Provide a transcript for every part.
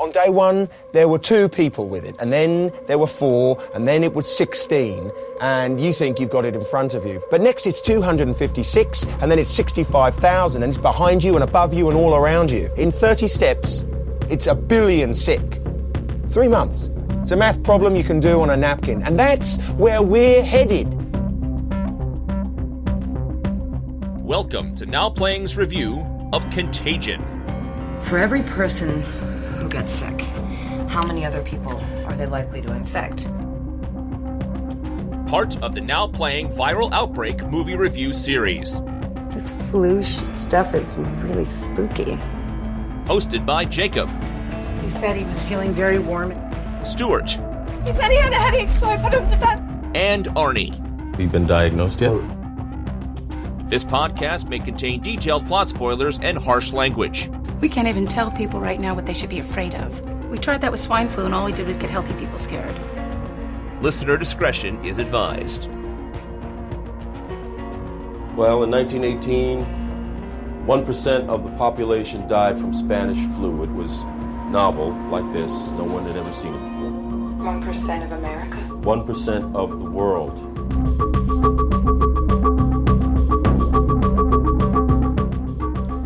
On day one, there were 2 people with it, and then there were 4, and then it was 16, and you think you've got it in front of you. But next it's 256, and then it's 65,000, and it's behind you and above you and all around you. In 30 steps, it's 1 billion sick. 3 months. It's a math problem you can do on a napkin, and that's where we're headed. Welcome to Now Playing's review of Contagion. For every person who gets sick, how many other people are they likely to infect? Part of the Now Playing Viral Outbreak movie review series. This flu stuff is really spooky. Hosted by Jakob. He said he was feeling very warm. Stuart. He said he had a headache, so I put him to bed. And Arnie. Have you been diagnosed yet? This podcast may contain detailed plot spoilers and harsh language. We can't even tell people right now what they should be afraid of. We tried that with swine flu and all we did was get healthy people scared. Listener discretion is advised. Well, in 1918, 1% of the population died from Spanish flu. It was novel, like this. No one had ever seen it before. 1% of America? 1% of the world.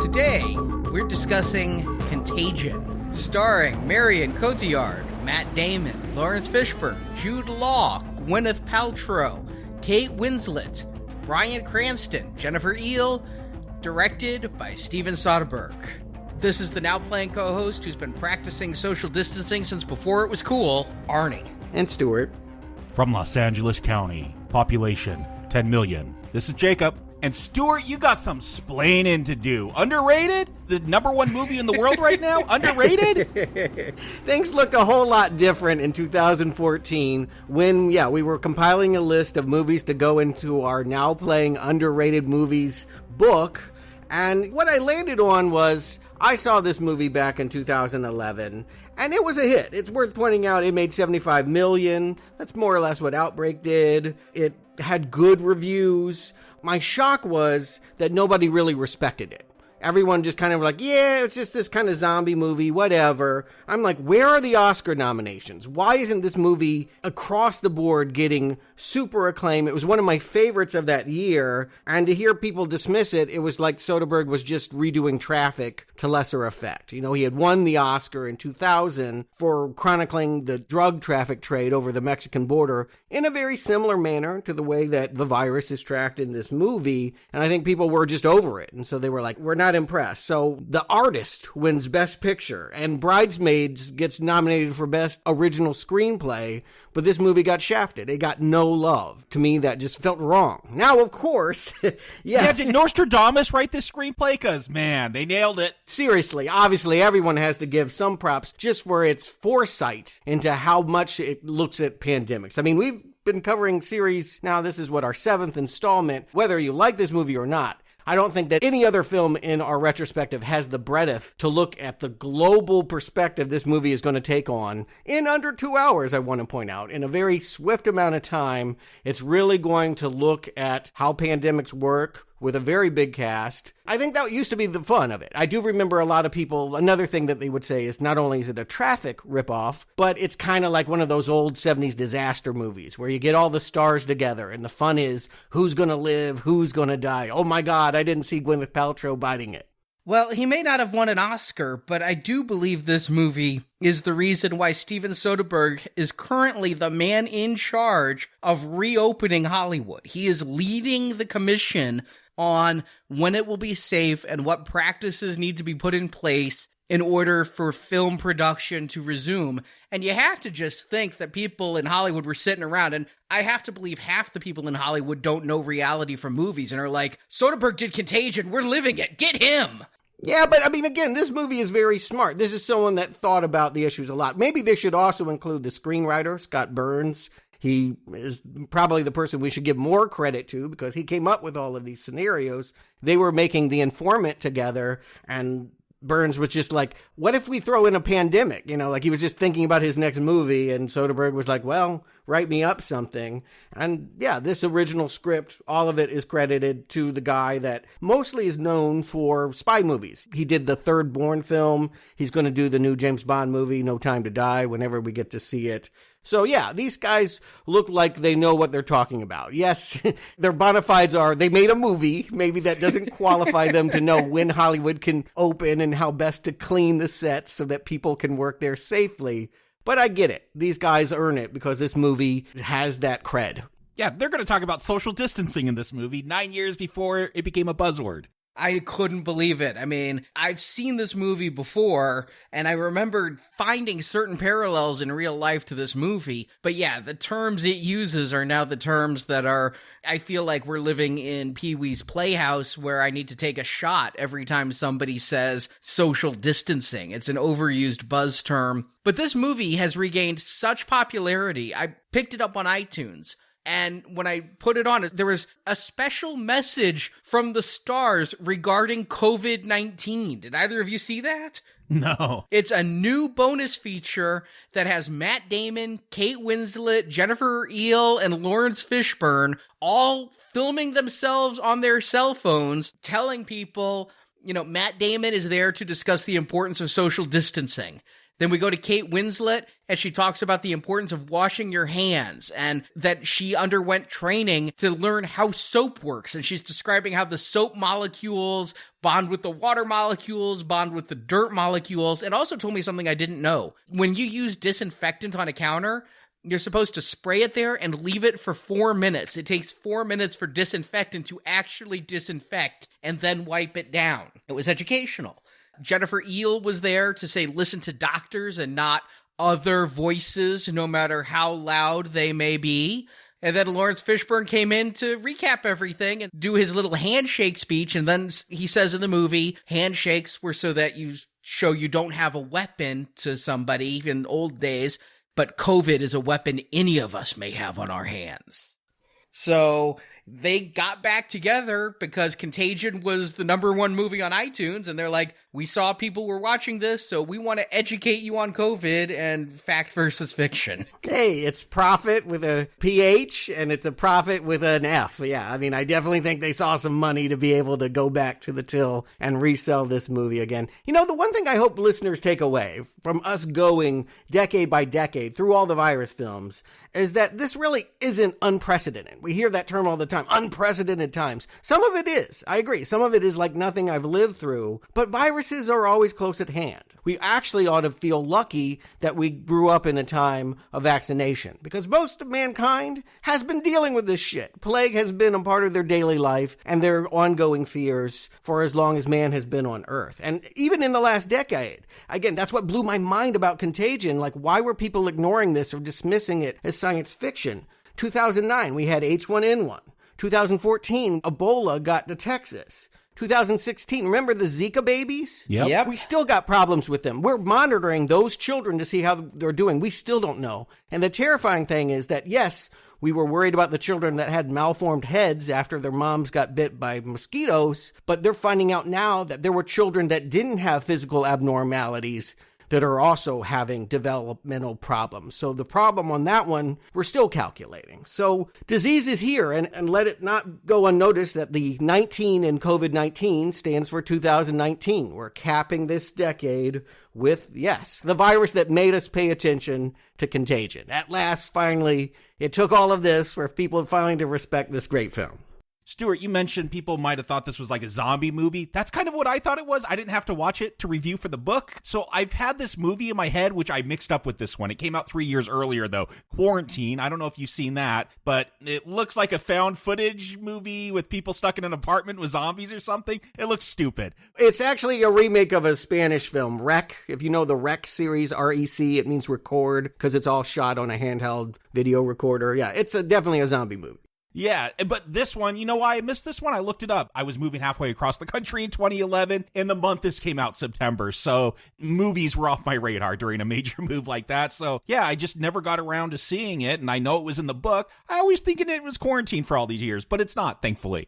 Today, we're discussing Contagion, starring Marion Cotillard, Matt Damon, Lawrence Fishburne, Jude Law, Gwyneth Paltrow, Kate Winslet, Bryan Cranston, Jennifer Eel, directed by Steven Soderbergh. This is the Now Playing co-host who's been practicing social distancing since before it was cool, Arnie. And Stuart. From Los Angeles County, population 10 million. This is Jakob. And Stuart, you got some splaining to do. Underrated? The #1 movie in the world right now? Underrated? Things looked a whole lot different in 2014 when, we were compiling a list of movies to go into our Now Playing Underrated Movies book. And what I landed on was, I saw this movie back in 2011, and it was a hit. It's worth pointing out it made $75 million. That's more or less what Outbreak did. It had good reviews. My shock was that nobody really respected it. Everyone just kind of like, it's just this kind of zombie movie, whatever. I'm like, where are the Oscar nominations? Why isn't this movie across the board getting super acclaim? It was one of my favorites of that year. And to hear people dismiss it, it was like Soderbergh was just redoing Traffic to lesser effect. You know, he had won the Oscar in 2000 for chronicling the drug traffic trade over the Mexican border in a very similar manner to the way that the virus is tracked in this movie. And I think people were just over it. And so they were like, we're not impressed. So The Artist wins Best Picture, and Bridesmaids gets nominated for Best Original Screenplay, but this movie got shafted. It got no love. To me, that just felt wrong. Now, of course, yes. Yeah, did Nostradamus write this screenplay? Because, man, they nailed it. Seriously, obviously, everyone has to give some props just for its foresight into how much it looks at pandemics. I mean, we've been covering series, now this is our 7th installment, whether you like this movie or not. I don't think that any other film in our retrospective has the breadth to look at the global perspective this movie is going to take on in under 2 hours, I want to point out. In a very swift amount of time, it's really going to look at how pandemics work with a very big cast. I think that used to be the fun of it. I do remember a lot of people, another thing that they would say is not only is it a Traffic ripoff, but it's kind of like one of those old 70s disaster movies where you get all the stars together and the fun is who's going to live, who's going to die. Oh my God, I didn't see Gwyneth Paltrow biting it. Well, he may not have won an Oscar, but I do believe this movie is the reason why Steven Soderbergh is currently the man in charge of reopening Hollywood. He is leading the commission on when it will be safe and what practices need to be put in place in order for film production to resume. And you have to just think that people in Hollywood were sitting around, and I have to believe half the people in Hollywood don't know reality from movies and are like, Soderbergh did Contagion, we're living it, get him! Yeah, but I mean, again, this movie is very smart. This is someone that thought about the issues a lot. Maybe they should also include the screenwriter, Scott Burns. He is probably the person we should give more credit to because he came up with all of these scenarios. They were making The Informant together, and Burns was just like, what if we throw in a pandemic? You know, like he was just thinking about his next movie, and Soderbergh was like, well, write me up something. And yeah, this original script, all of it is credited to the guy that mostly is known for spy movies. He did the third Borne film. He's going to do the new James Bond movie, No Time to Die, whenever we get to see it. So yeah, these guys look like they know what they're talking about. Yes, their bona fides are they made a movie. Maybe that doesn't qualify them to know when Hollywood can open and how best to clean the sets so that people can work there safely. But I get it. These guys earn it because this movie has that cred. Yeah, they're going to talk about social distancing in this movie 9 years before it became a buzzword. I couldn't believe it. I mean, I've seen this movie before, and I remembered finding certain parallels in real life to this movie. But yeah, the terms it uses are now the terms that are, I feel like we're living in Pee-wee's Playhouse, where I need to take a shot every time somebody says social distancing. It's an overused buzz term. But this movie has regained such popularity. I picked it up on iTunes. And when I put it on, there was a special message from the stars regarding COVID-19. Did either of you see that? No. It's a new bonus feature that has Matt Damon, Kate Winslet, Jennifer Eel, and Lawrence Fishburne all filming themselves on their cell phones, telling people, you know, Matt Damon is there to discuss the importance of social distancing. Then we go to Kate Winslet, and she talks about the importance of washing your hands and that she underwent training to learn how soap works. And she's describing how the soap molecules bond with the water molecules, bond with the dirt molecules, and also told me something I didn't know. When you use disinfectant on a counter, you're supposed to spray it there and leave it for 4 minutes. It takes 4 minutes for disinfectant to actually disinfect and then wipe it down. It was educational. Jennifer Eel was there to say, listen to doctors and not other voices, no matter how loud they may be. And then Lawrence Fishburne came in to recap everything and do his little handshake speech. And then he says in the movie, handshakes were so that you show you don't have a weapon to somebody in old days, but COVID is a weapon any of us may have on our hands. So they got back together because Contagion was the #1 movie on iTunes, and they're like, we saw people were watching this, so we want to educate you on COVID and fact versus fiction. Hey, it's profit with a PH, and it's a profit with an F. Yeah, I mean, I definitely think they saw some money to be able to go back to the till and resell this movie again. You know, the one thing I hope listeners take away from us going decade by decade through all the virus films is that this really isn't unprecedented. We hear that term all the time, unprecedented times. Some of it is, I agree. Some of it is like nothing I've lived through, but viruses are always close at hand. We actually ought to feel lucky that we grew up in a time of vaccination because most of mankind has been dealing with this shit. Plague has been a part of their daily life and their ongoing fears for as long as man has been on Earth. And even in the last decade, again, that's what blew my mind about Contagion. Like, why were people ignoring this or dismissing it as science fiction? 2009, we had H1N1. 2014, Ebola got to Texas. 2016, remember the Zika babies? Yep. We still got problems with them. We're monitoring those children to see how they're doing. We still don't know. And the terrifying thing is that, yes, we were worried about the children that had malformed heads after their moms got bit by mosquitoes, but they're finding out now that there were children that didn't have physical abnormalities that are also having developmental problems. So the problem on that one, we're still calculating. So disease is here, and let it not go unnoticed that the 19 in COVID-19 stands for 2019. We're capping this decade with, yes, the virus that made us pay attention to Contagion. At last, finally, it took all of this for people finally to respect this great film. Stuart, you mentioned people might have thought this was like a zombie movie. That's kind of what I thought it was. I didn't have to watch it to review for the book. So I've had this movie in my head, which I mixed up with this one. It came out 3 years earlier, though. Quarantine. I don't know if you've seen that, but it looks like a found footage movie with people stuck in an apartment with zombies or something. It looks stupid. It's actually a remake of a Spanish film, Rec. If you know the Rec series, R-E-C, it means record because it's all shot on a handheld video recorder. Yeah, it's definitely a zombie movie. Yeah, but this one, you know why I missed this one? I looked it up. I was moving halfway across the country in 2011, and the month this came out, September. So movies were off my radar during a major move like that. So yeah, I just never got around to seeing it, and I know it was in the book. I always thinking it was quarantine for all these years, but it's not, thankfully.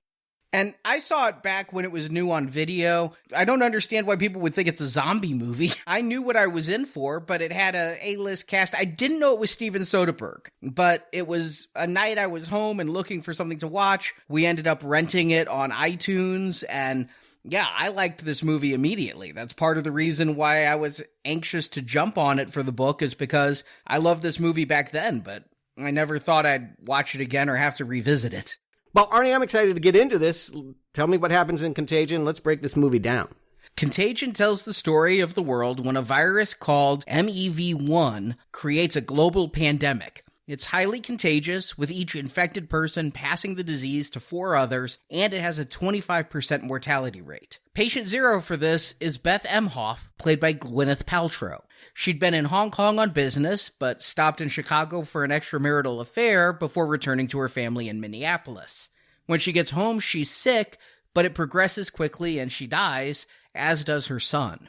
And I saw it back when it was new on video. I don't understand why people would think it's a zombie movie. I knew what I was in for, but it had a A-list cast. I didn't know it was Steven Soderbergh, but it was a night I was home and looking for something to watch. We ended up renting it on iTunes, and yeah, I liked this movie immediately. That's part of the reason why I was anxious to jump on it for the book, is because I loved this movie back then, but I never thought I'd watch it again or have to revisit it. Well, Arnie, I'm excited to get into this. Tell me what happens in Contagion. Let's break this movie down. Contagion tells the story of the world when a virus called MEV1 creates a global pandemic. It's highly contagious, with each infected person passing the disease to 4 others, and it has a 25% mortality rate. Patient zero for this is Beth Emhoff, played by Gwyneth Paltrow. She'd been in Hong Kong on business, but stopped in Chicago for an extramarital affair before returning to her family in Minneapolis. When she gets home, she's sick, but it progresses quickly and she dies, as does her son.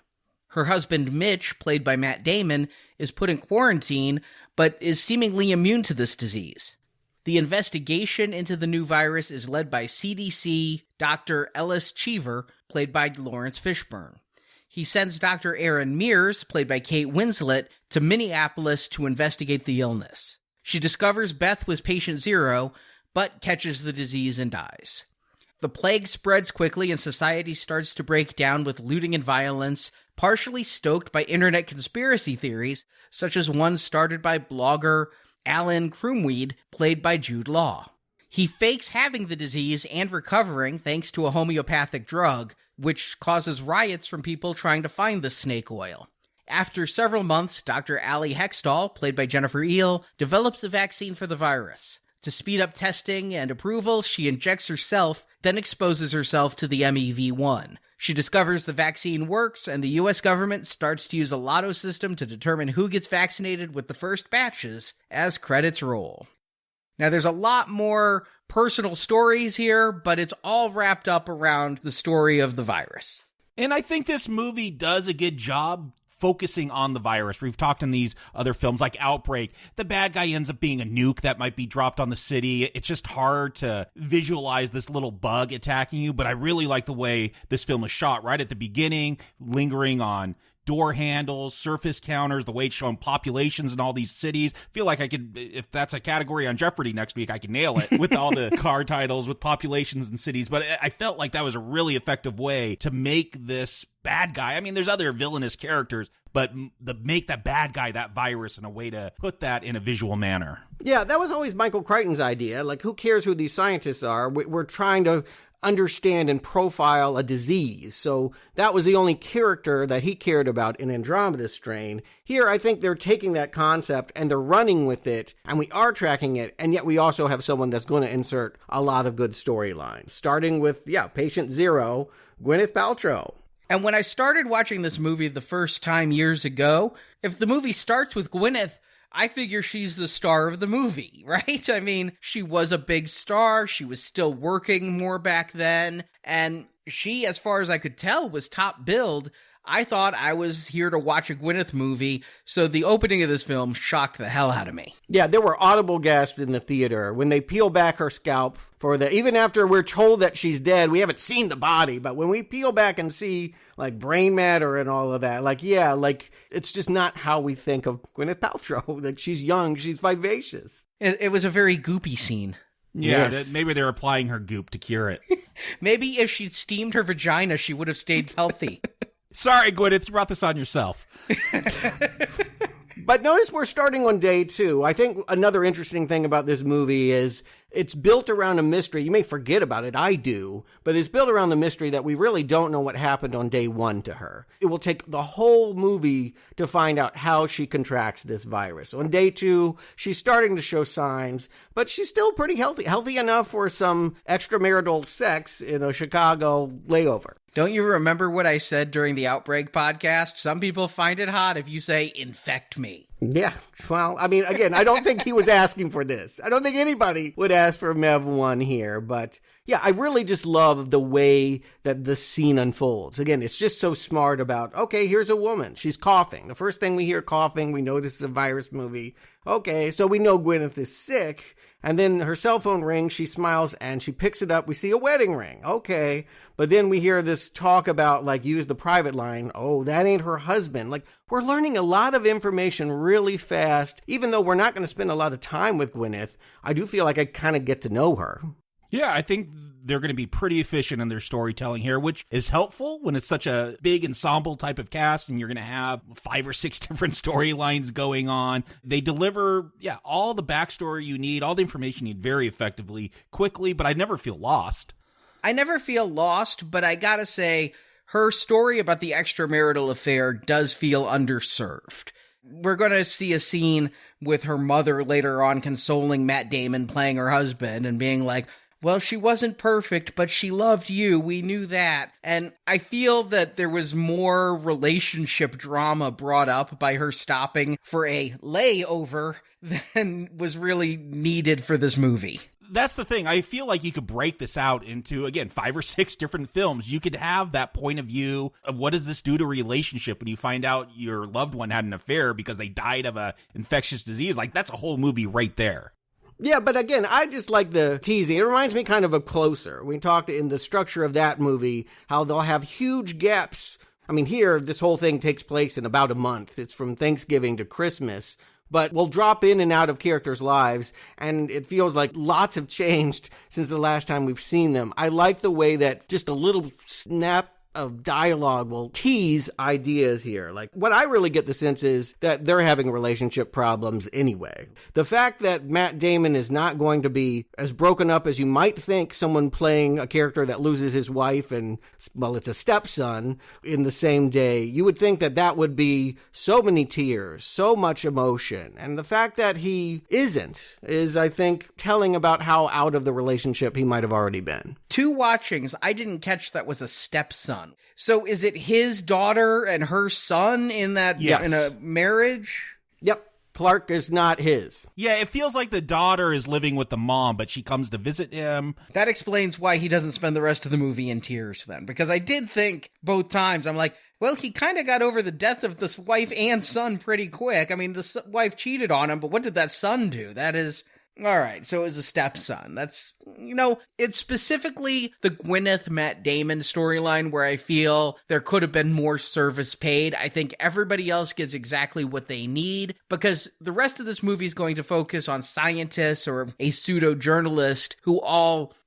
Her husband, Mitch, played by Matt Damon, is put in quarantine, but is seemingly immune to this disease. The investigation into the new virus is led by CDC Dr. Ellis Cheever, played by Lawrence Fishburne. He sends Dr. Erin Mears, played by Kate Winslet, to Minneapolis to investigate the illness. She discovers Beth was patient zero, but catches the disease and dies. The plague spreads quickly and society starts to break down with looting and violence, partially stoked by internet conspiracy theories, such as one started by blogger Alan Krumweed, played by Jude Law. He fakes having the disease and recovering thanks to a homeopathic drug, which causes riots from people trying to find the snake oil. After several months, Dr. Ali Hextall, played by Jennifer Eel, develops a vaccine for the virus. To speed up testing and approval, she injects herself, then exposes herself to the MEV1. She discovers the vaccine works, and the U.S. government starts to use a lotto system to determine who gets vaccinated with the first batches, as credits roll. Now, there's a lot more personal stories here, but it's all wrapped up around the story of the virus. And I think this movie does a good job focusing on the virus. We've talked in these other films like Outbreak. The bad guy ends up being a nuke that might be dropped on the city. It's just hard to visualize this little bug attacking you, but I really like the way this film is shot right at the beginning, lingering on door handles, surface counters, the way it's showing populations in all these cities. I feel like I could, if that's a category on Jeopardy next week, I could nail it with all the car titles with populations and cities. But I felt like that was a really effective way to make this bad guy. I mean, there's other villainous characters, but make that bad guy that virus in a way to put that in a visual manner. Yeah, that was always Michael Crichton's idea. Like, who cares who these scientists are? We're trying to understand and profile a disease. So that was the only character that he cared about in Andromeda Strain. Here, I think they're taking that concept and they're running with it, and we are tracking it, and yet we also have someone that's going to insert a lot of good storylines. Starting with, Patient Zero, Gwyneth Paltrow. And when I started watching this movie the first time years ago, if the movie starts with Gwyneth, I figure she's the star of the movie, right? I mean, she was a big star. She was still working more back then. And she, as far as I could tell, was top billed. I thought I was here to watch a Gwyneth movie, so the opening of this film shocked the hell out of me. Yeah, there were audible gasps in the theater when they peel back her scalp for the, even after we're told that she's dead, we haven't seen the body, but when we peel back and see like brain matter and all of that, it's just not how we think of Gwyneth Paltrow. Like, she's young, she's vivacious. It was a very goopy scene. Yeah, Yes. maybe they're applying her goop to cure it. Maybe if she'd steamed her vagina, she would have stayed healthy. Sorry, Gwyneth, you brought this on yourself. But notice we're starting on day 2. I think another interesting thing about this movie is it's built around a mystery. You may forget about it, I do, but it's built around the mystery that we really don't know what happened on day 1 to her. It will take the whole movie to find out how she contracts this virus. On day 2, she's starting to show signs, but she's still pretty healthy enough for some extramarital sex in a Chicago layover. Don't you remember what I said during the Outbreak podcast? Some people find it hot if you say, infect me. Yeah, well, I mean, again, I don't think he was asking for this. I don't think anybody would ask for MEV1 here, but yeah, I really just love the way that the scene unfolds. Again, it's just so smart about, okay, here's a woman. She's coughing. The first thing we hear coughing, we know this is a virus movie. Okay, so we know Gwyneth is sick. And then her cell phone rings, she smiles, and she picks it up. We see a wedding ring. Okay. But then we hear this talk about, like, use the private line. Oh, that ain't her husband. Like, we're learning a lot of information really fast. Even though we're not going to spend a lot of time with Gwenyth, I do feel like I kind of get to know her. Yeah, I think they're going to be pretty efficient in their storytelling here, which is helpful when it's such a big ensemble type of cast and you're going to have 5 or 6 different storylines going on. They deliver, all the backstory you need, all the information you need very effectively, quickly, but I never feel lost. I never feel lost, but I gotta say, her story about the extramarital affair does feel underserved. We're going to see a scene with her mother later on consoling Matt Damon playing her husband and being like, well, she wasn't perfect, but she loved you. We knew that. And I feel that there was more relationship drama brought up by her stopping for a layover than was really needed for this movie. That's the thing. I feel like you could break this out into, again, 5 or 6 different films. You could have that point of view of what does this do to a relationship when you find out your loved one had an affair because they died of a infectious disease. Like, that's a whole movie right there. Yeah, but again, I just like the teasing. It reminds me kind of of Closer. We talked in the structure of that movie, how they'll have huge gaps. I mean, here, this whole thing takes place in about a month. It's from Thanksgiving to Christmas. But we'll drop in and out of characters' lives, and it feels like lots have changed since the last time we've seen them. I like the way that just a little snap of dialogue will tease ideas here. Like, what I really get the sense is that they're having relationship problems anyway. The fact that Matt Damon is not going to be as broken up as you might think someone playing a character that loses his wife and, well, it's a stepson in the same day, you would think that that would be so many tears, so much emotion. And the fact that he isn't is, I think, telling about how out of the relationship he might have already been. 2 watchings, I didn't catch that was a stepson. So is it his daughter and her son in that in a marriage? Yep. Clark is not his. Yeah, it feels like the daughter is living with the mom, but she comes to visit him. That explains why he doesn't spend the rest of the movie in tears then. Because I did think both times, I'm like, well, he kind of got over the death of this wife and son pretty quick. I mean, the wife cheated on him, but what did that son do? That is... All right, so it was a stepson. That's, it's specifically the Gwenyth Matt Damon storyline where I feel there could have been more service paid. I think everybody else gets exactly what they need because the rest of this movie is going to focus on scientists or a pseudo-journalist who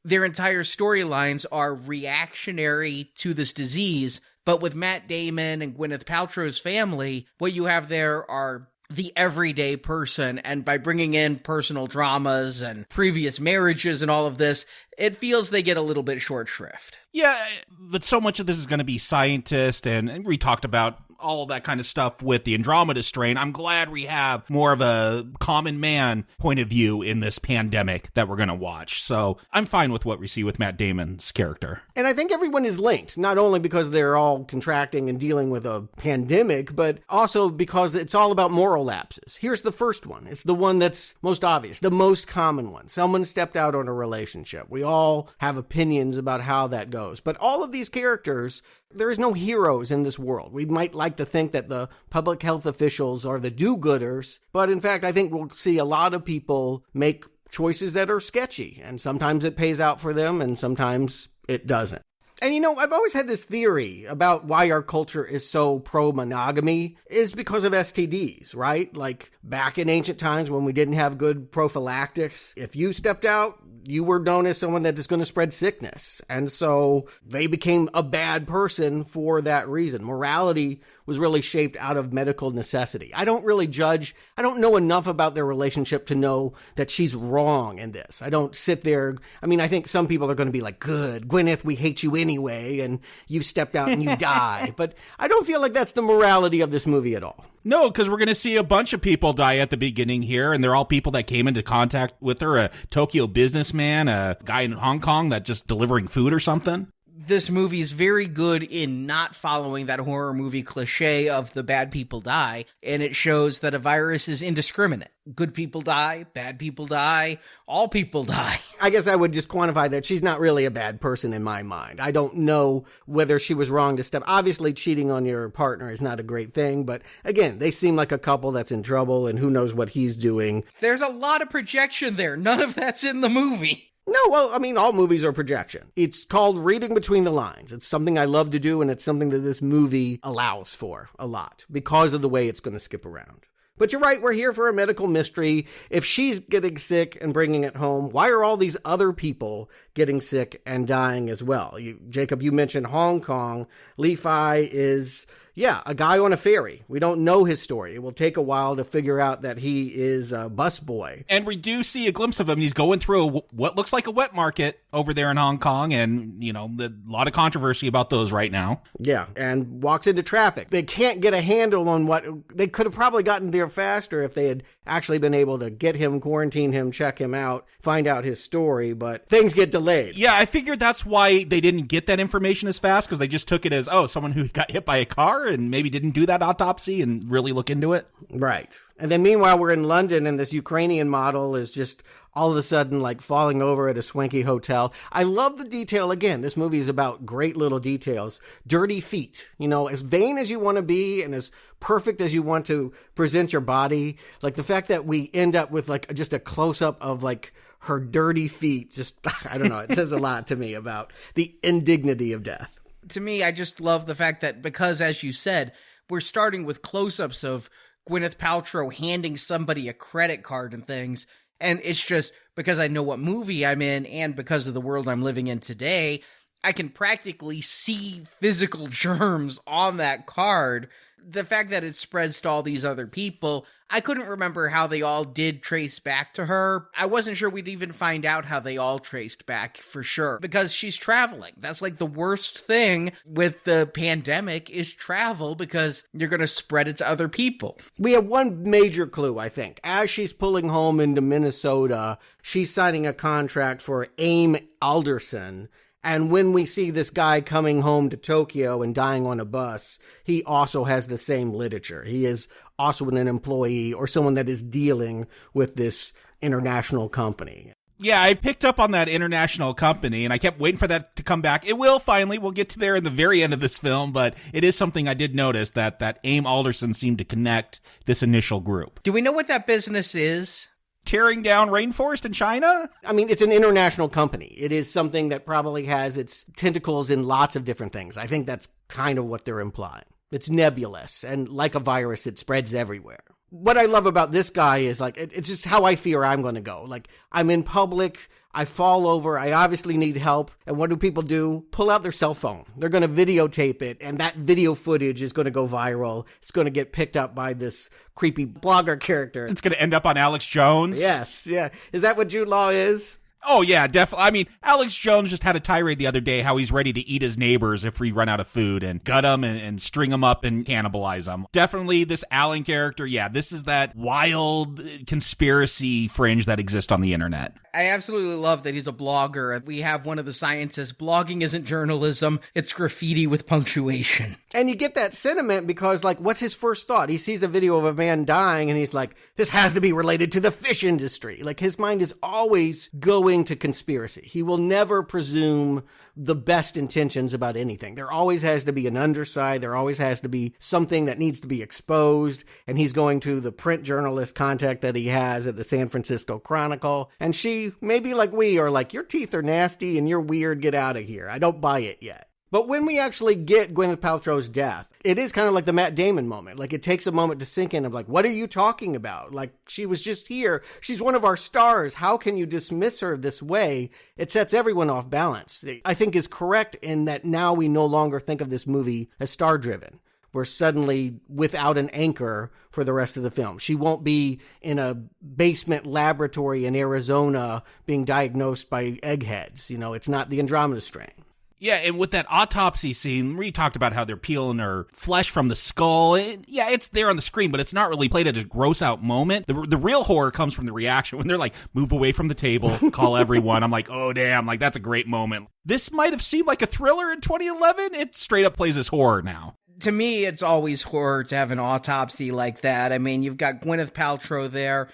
their entire storylines are reactionary to this disease. But with Matt Damon and Gwenyth Paltrow's family, what you have there are the everyday person, and by bringing in personal dramas and previous marriages and all of this, it feels they get a little bit short shrift. Yeah, but so much of this is going to be scientist, and we talked about all that kind of stuff with the Andromeda strain. I'm glad we have more of a common man point of view in this pandemic that we're going to watch. So I'm fine with what we see with Matt Damon's character. And I think everyone is linked, not only because they're all contracting and dealing with a pandemic, but also because it's all about moral lapses. Here's the first one. It's the one that's most obvious, the most common one. Someone stepped out on a relationship. We all have opinions about how that goes. But all of these characters, there is no heroes in this world. We might like to think that the public health officials are the do-gooders, but in fact, I think we'll see a lot of people make choices that are sketchy, and sometimes it pays out for them, and sometimes it doesn't. And I've always had this theory about why our culture is so pro-monogamy is because of STDs, right? Like back in ancient times when we didn't have good prophylactics, if you stepped out, you were known as someone that is going to spread sickness. And so they became a bad person for that reason. Morality was really shaped out of medical necessity. I don't really judge. I don't know enough about their relationship to know that she's wrong in this. I don't sit there. I mean, I think some people are going to be like, good, Gwenyth, we hate you anyway, and you stepped out and you die. But I don't feel like that's the morality of this movie at all. No, because we're going to see a bunch of people die at the beginning here, and they're all people that came into contact with her, a Tokyo businessman, a guy in Hong Kong that just delivering food or something. this movie is very good in not following that horror movie cliche of the bad people die, and it shows that a virus is indiscriminate. Good people die, bad people die, all people die. I guess I would just quantify that she's not really a bad person in my mind. I don't know whether she was wrong to step. Obviously, cheating on your partner is not a great thing, but again, they seem like a couple that's in trouble, and who knows what he's doing. There's a lot of projection there. None of that's in the movie. No, well, I mean, all movies are projection. It's called reading between the lines. It's something I love to do, and it's something that this movie allows for a lot because of the way it's going to skip around. But you're right, we're here for a medical mystery. If she's getting sick and bringing it home, why are all these other people getting sick and dying as well? Jacob, you mentioned Hong Kong. Li Fai is... yeah, a guy on a ferry. We don't know his story. It will take a while to figure out that he is a busboy. And we do see a glimpse of him. He's going through what looks like a wet market over there in Hong Kong, and, you know, a lot of controversy about those right now. Yeah, and walks into traffic. They can't get a handle on what... they could have probably gotten there faster if they had actually been able to get him, quarantine him, check him out, find out his story, but things get delayed. Yeah, I figured that's why they didn't get that information as fast, because they just took it as, oh, someone who got hit by a car and maybe didn't do that autopsy and really look into it. Right. And then meanwhile, we're in London, and this Ukrainian model is just all of a sudden like falling over at a swanky hotel. I love the detail. Again, this movie is about great little details. Dirty feet. You know, as vain as you want to be and as perfect as you want to present your body. Like the fact that we end up with like just a close-up of like her dirty feet. Just, I don't know. It says a lot to me about the indignity of death. To me, I just love the fact that because, as you said, we're starting with close-ups of Gwyneth Paltrow handing somebody a credit card and things, and it's just because I know what movie I'm in and because of the world I'm living in today, I can practically see physical germs on that card. The fact that it spreads to all these other people, I couldn't remember how they all did trace back to her. I wasn't sure we'd even find out how they all traced back for sure, because she's traveling. That's like the worst thing with the pandemic is travel, because you're going to spread it to other people. We have one major clue, I think. As she's pulling home into Minnesota, she's signing a contract for Aim Alderson. And when we see this guy coming home to Tokyo and dying on a bus, he also has the same literature. He is also an employee or someone that is dealing with this international company. Yeah, I picked up on that international company, and I kept waiting for that to come back. It will finally. We'll get to there in the very end of this film, but it is something I did notice that Aim Alderson seemed to connect this initial group. Do we know what that business is? Tearing down rainforest in China? I mean, it's an international company. It is something that probably has its tentacles in lots of different things. I think that's kind of what they're implying. It's nebulous, and like a virus, it spreads everywhere. What I love about this guy is, like, it's just how I fear I'm going to go. Like, I'm in public, I fall over, I obviously need help, and what do people do? Pull out their cell phone. They're going to videotape it, and that video footage is going to go viral. It's going to get picked up by this creepy blogger character. It's going to end up on Alex Jones. Yes, yeah. Is that what Jude Law is? Oh, yeah, definitely. I mean, Alex Jones just had a tirade the other day how he's ready to eat his neighbors if we run out of food and gut them and string them up and cannibalize them. Definitely this Alan character, yeah, this is that wild conspiracy fringe that exists on the internet. I absolutely love that he's a blogger. We have one of the scientists. Blogging isn't journalism. It's graffiti with punctuation. And you get that sentiment because, like, what's his first thought? He sees a video of a man dying and he's like, this has to be related to the fish industry. Like, his mind is always going to conspiracy. He will never presume the best intentions about anything. There always has to be an underside. There always has to be something that needs to be exposed. And he's going to the print journalist contact that he has at the San Francisco Chronicle. And she, maybe like we, are like, your teeth are nasty and you're weird. Get out of here. I don't buy it yet. But when we actually get Gwyneth Paltrow's death, it is kind of like the Matt Damon moment. Like, it takes a moment to sink in of like, what are you talking about? Like, she was just here. She's one of our stars. How can you dismiss her this way? It sets everyone off balance. I think is correct in that now we no longer think of this movie as star-driven. We're suddenly without an anchor for the rest of the film. She won't be in a basement laboratory in Arizona being diagnosed by eggheads. You know, it's not the Andromeda Strain. Yeah, and with that autopsy scene, we talked about how they're peeling her flesh from the skull. It's there on the screen, but it's not really played at a gross out moment. The real horror comes from the reaction when they're like, move away from the table, call everyone. I'm like, oh, damn, like that's a great moment. This might have seemed like a thriller in 2011. It straight up plays as horror now. To me, it's always horror to have an autopsy like that. I mean, you've got Gwyneth Paltrow there.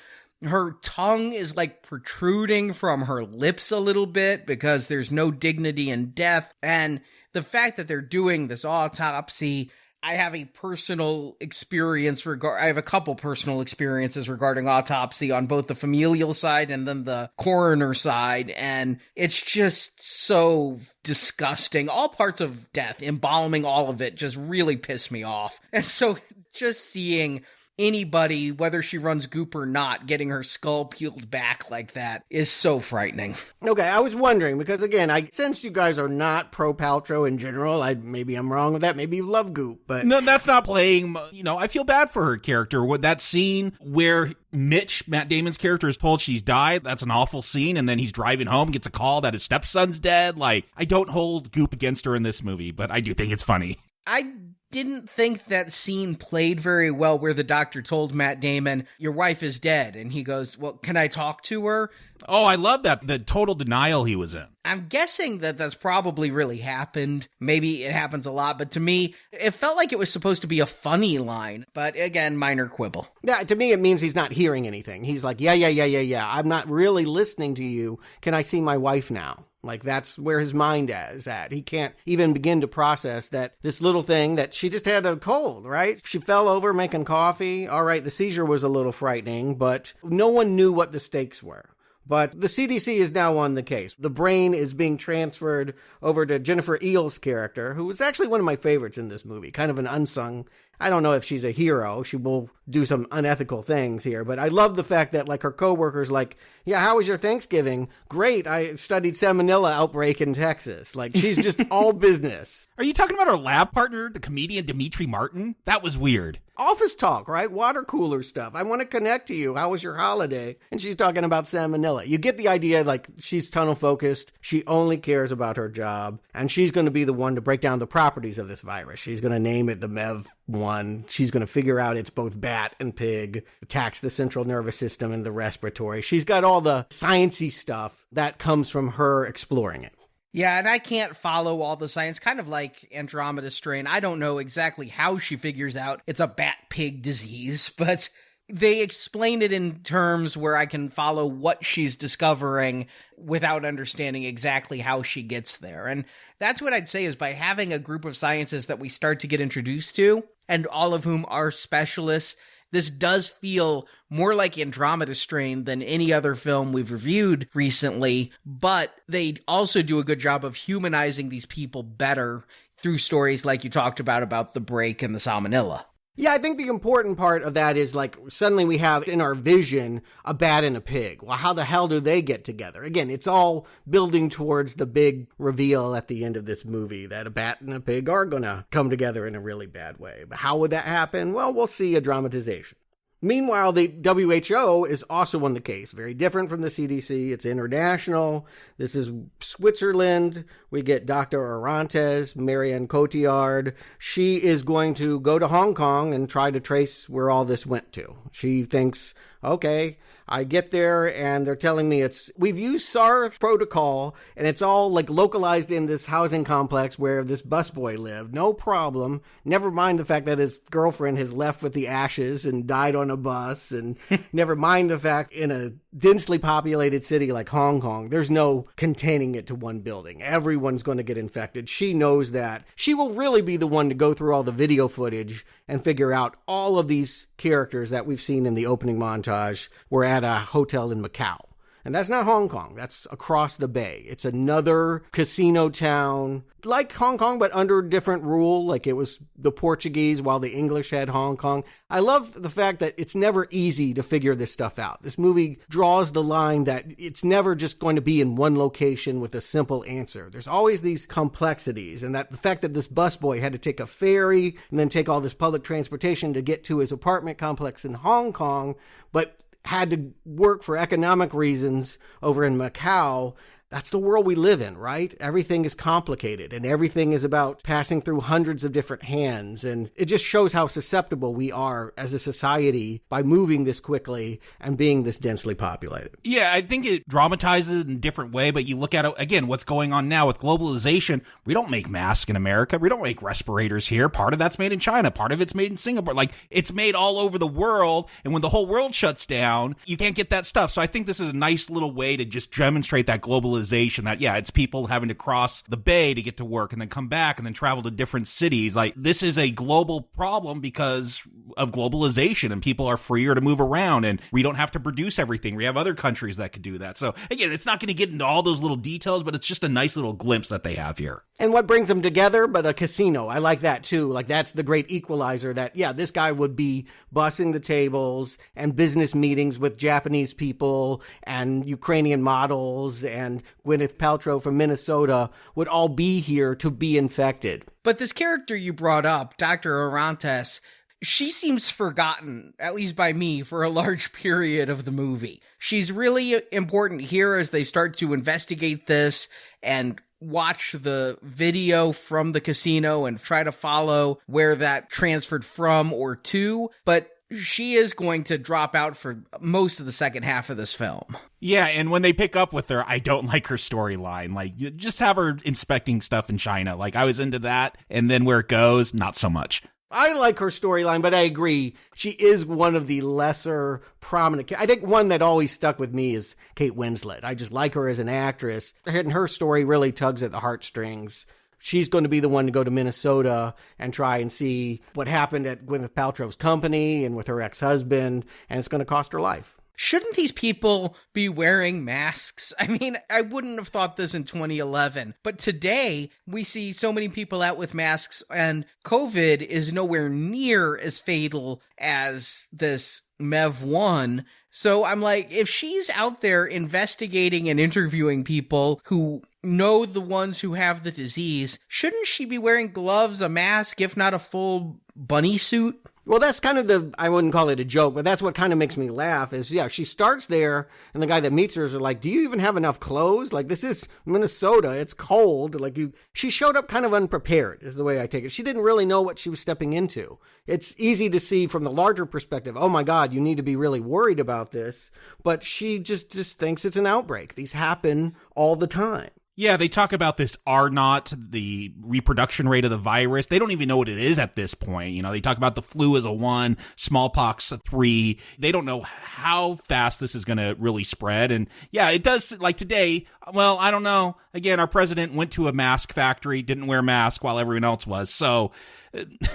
Her tongue is like protruding from her lips a little bit because there's no dignity in death. And the fact that they're doing this autopsy, I have a personal experience I have a couple personal experiences regarding autopsy on both the familial side and then the coroner side. And it's just so disgusting. All parts of death, embalming all of it, just really piss me off. And so just seeing anybody, whether she runs goop or not, getting her skull peeled back like that is so frightening. Okay, I was wondering, because again, I sense you guys are not pro Paltrow in general. Maybe I'm wrong with that. Maybe you love goop, but... No, that's not playing... I feel bad for her character. With that scene where Mitch, Matt Damon's character, is told she's died, that's an awful scene, and then he's driving home, gets a call that his stepson's dead. Like, I don't hold goop against her in this movie, but I do think it's funny. I didn't think that scene played very well where the doctor told Matt Damon, your wife is dead. And he goes, well, can I talk to her? Oh, I love that. The total denial he was in. I'm guessing that that's probably really happened. Maybe it happens a lot, but to me, it felt like it was supposed to be a funny line. But again, minor quibble. Yeah, to me, it means he's not hearing anything. He's like, yeah. I'm not really listening to you. Can I see my wife now? Like, that's where his mind is at. He can't even begin to process that this little thing that she just had a cold, right? She fell over making coffee. All right, the seizure was a little frightening, but no one knew what the stakes were. But the CDC is now on the case. The brain is being transferred over to Jennifer Eels' character, who was actually one of my favorites in this movie, kind of an unsung. I don't know if she's a hero. She will do some unethical things here, but I love the fact that, like, her coworkers, like, yeah, how was your Thanksgiving? Great. I studied salmonella outbreak in Texas. Like, she's just all business. Are you talking about our lab partner, the comedian Dimitri Martin? That was weird. Office talk, right? Water cooler stuff. I want to connect to you. How was your holiday? And she's talking about salmonella. You get the idea, like, she's tunnel focused. She only cares about her job. And she's going to be the one to break down the properties of this virus. She's going to name it the MEV1. She's going to figure out it's both bat and pig, attacks the central nervous system and the respiratory. She's got all the sciencey stuff that comes from her exploring it. Yeah, and I can't follow all the science, kind of like Andromeda strain. I don't know exactly how she figures out it's a bat-pig disease, but they explain it in terms where I can follow what she's discovering without understanding exactly how she gets there. And that's what I'd say is by having a group of scientists that we start to get introduced to, and all of whom are specialists, this does feel more like Andromeda Strain than any other film we've reviewed recently, but they also do a good job of humanizing these people better through stories like you talked about the break and the salmonella. Yeah, I think the important part of that is, like, suddenly we have in our vision a bat and a pig. Well, how the hell do they get together? Again, it's all building towards the big reveal at the end of this movie that a bat and a pig are going to come together in a really bad way. But how would that happen? Well, we'll see a dramatization. Meanwhile, the WHO is also on the case. Very different from the CDC. It's international. This is Switzerland. We get Dr. Orantes, Marianne Cotillard. She is going to go to Hong Kong and try to trace where all this went to. She thinks, okay, I get there and they're telling me we've used SARS protocol and it's all like localized in this housing complex where this busboy lived. No problem. Never mind the fact that his girlfriend has left with the ashes and died on a bus, and never mind the fact in a densely populated city like Hong Kong, there's no containing it to one building. Everyone's going to get infected. She knows that. She will really be the one to go through all the video footage and figure out all of these characters that we've seen in the opening montage were at a hotel in Macau. And that's not Hong Kong. That's across the bay. It's another casino town, like Hong Kong, but under a different rule. Like it was the Portuguese while the English had Hong Kong. I love the fact that it's never easy to figure this stuff out. This movie draws the line that it's never just going to be in one location with a simple answer. There's always these complexities, and that the fact that this busboy had to take a ferry and then take all this public transportation to get to his apartment complex in Hong Kong, but had to work for economic reasons over in Macau. that's the world we live in, right? Everything is complicated and everything is about passing through hundreds of different hands. And it just shows how susceptible we are as a society by moving this quickly and being this densely populated. Yeah, I think it dramatizes it in a different way, but you look at it, again, what's going on now with globalization. We don't make masks in America. We don't make respirators here. Part of that's made in China. Part of it's made in Singapore. Like, it's made all over the world. And when the whole world shuts down, you can't get that stuff. So I think this is a nice little way to just demonstrate that globalization, that, yeah, it's people having to cross the bay to get to work and then come back and then travel to different cities. Like, this is a global problem because of globalization, and people are freer to move around, and we don't have to produce everything. We have other countries that could do that. So again, it's not going to get into all those little details, but it's just a nice little glimpse that they have here. And what brings them together but a casino? I like that too. Like, that's the great equalizer that, yeah, this guy would be bussing the tables and business meetings with Japanese people and Ukrainian models, and Gwyneth Paltrow from Minnesota would all be here to be infected. But this character you brought up, Dr. Orantes, she seems forgotten, at least by me, for a large period of the movie. She's really important here as they start to investigate this and watch the video from the casino and try to follow where that transferred from or to, but she is going to drop out for most of the second half of this film. Yeah, and when they pick up with her, I don't like her storyline. Like, you just have her inspecting stuff in China. Like, I was into that, and then where it goes, not so much. I like her storyline, but I agree. She is one of the lesser prominent. I think one that always stuck with me is Kate Winslet. I just like her as an actress. And her story really tugs at the heartstrings. She's going to be the one to go to Minnesota and try and see what happened at Gwyneth Paltrow's company and with her ex-husband, and it's going to cost her life. Shouldn't these people be wearing masks? I mean, I wouldn't have thought this in 2011, but today we see so many people out with masks, and COVID is nowhere near as fatal as this MEV1. So I'm like, if she's out there investigating and interviewing people who know the ones who have the disease, shouldn't she be wearing gloves, a mask, if not a full bunny suit? Well, that's kind of I wouldn't call it a joke, but that's what kind of makes me laugh is, yeah, she starts there and the guy that meets her is like, do you even have enough clothes? Like, this is Minnesota. It's cold. Like, she showed up kind of unprepared is the way I take it. She didn't really know what she was stepping into. It's easy to see from the larger perspective. Oh my God, you need to be really worried about this. But she just thinks it's an outbreak. These happen all the time. Yeah, they talk about this R0, the reproduction rate of the virus. They don't even know what it is at this point. You know, they talk about the flu as a 1, smallpox a 3. They don't know how fast this is going to really spread. And yeah, it does, like today, well, I don't know. Again, our president went to a mask factory, didn't wear a mask while everyone else was. So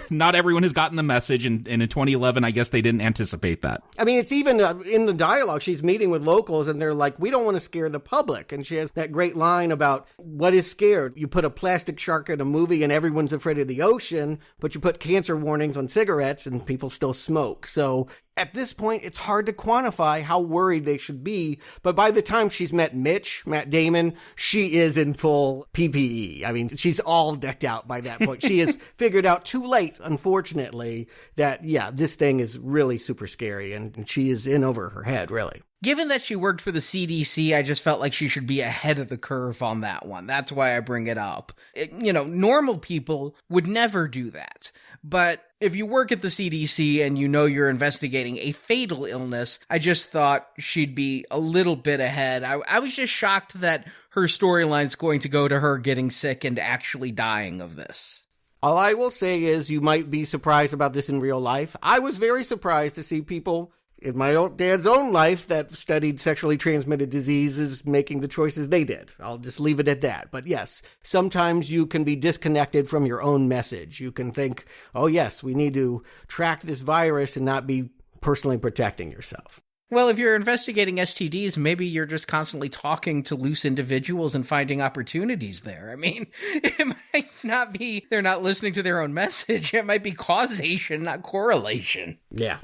not everyone has gotten the message, and in 2011, I guess they didn't anticipate that. I mean, it's even in the dialogue, she's meeting with locals, and they're like, we don't want to scare the public. And she has that great line about, what is scared? You put a plastic shark in a movie, and everyone's afraid of the ocean, but you put cancer warnings on cigarettes, and people still smoke. So at this point, it's hard to quantify how worried they should be. But by the time she's met Matt Damon, she is in full PPE. I mean, she's all decked out by that point. She has figured out too late, unfortunately, that, yeah, this thing is really super scary. And she is in over her head, really. Given that she worked for the CDC, I just felt like she should be ahead of the curve on that one. That's why I bring it up. Normal people would never do that. But if you work at the CDC and you know you're investigating a fatal illness, I just thought she'd be a little bit ahead. I was just shocked that her storyline's going to go to her getting sick and actually dying of this. All I will say is you might be surprised about this in real life. I was very surprised to see people in my own dad's own life that studied sexually transmitted diseases making the choices they did. I'll just leave it at that. But yes, sometimes you can be disconnected from your own message. You can think, oh yes, we need to track this virus and not be personally protecting yourself. Well, if you're investigating STDs, maybe you're just constantly talking to loose individuals and finding opportunities there. I mean, it might not be they're not listening to their own message. It might be causation, not correlation. Yeah.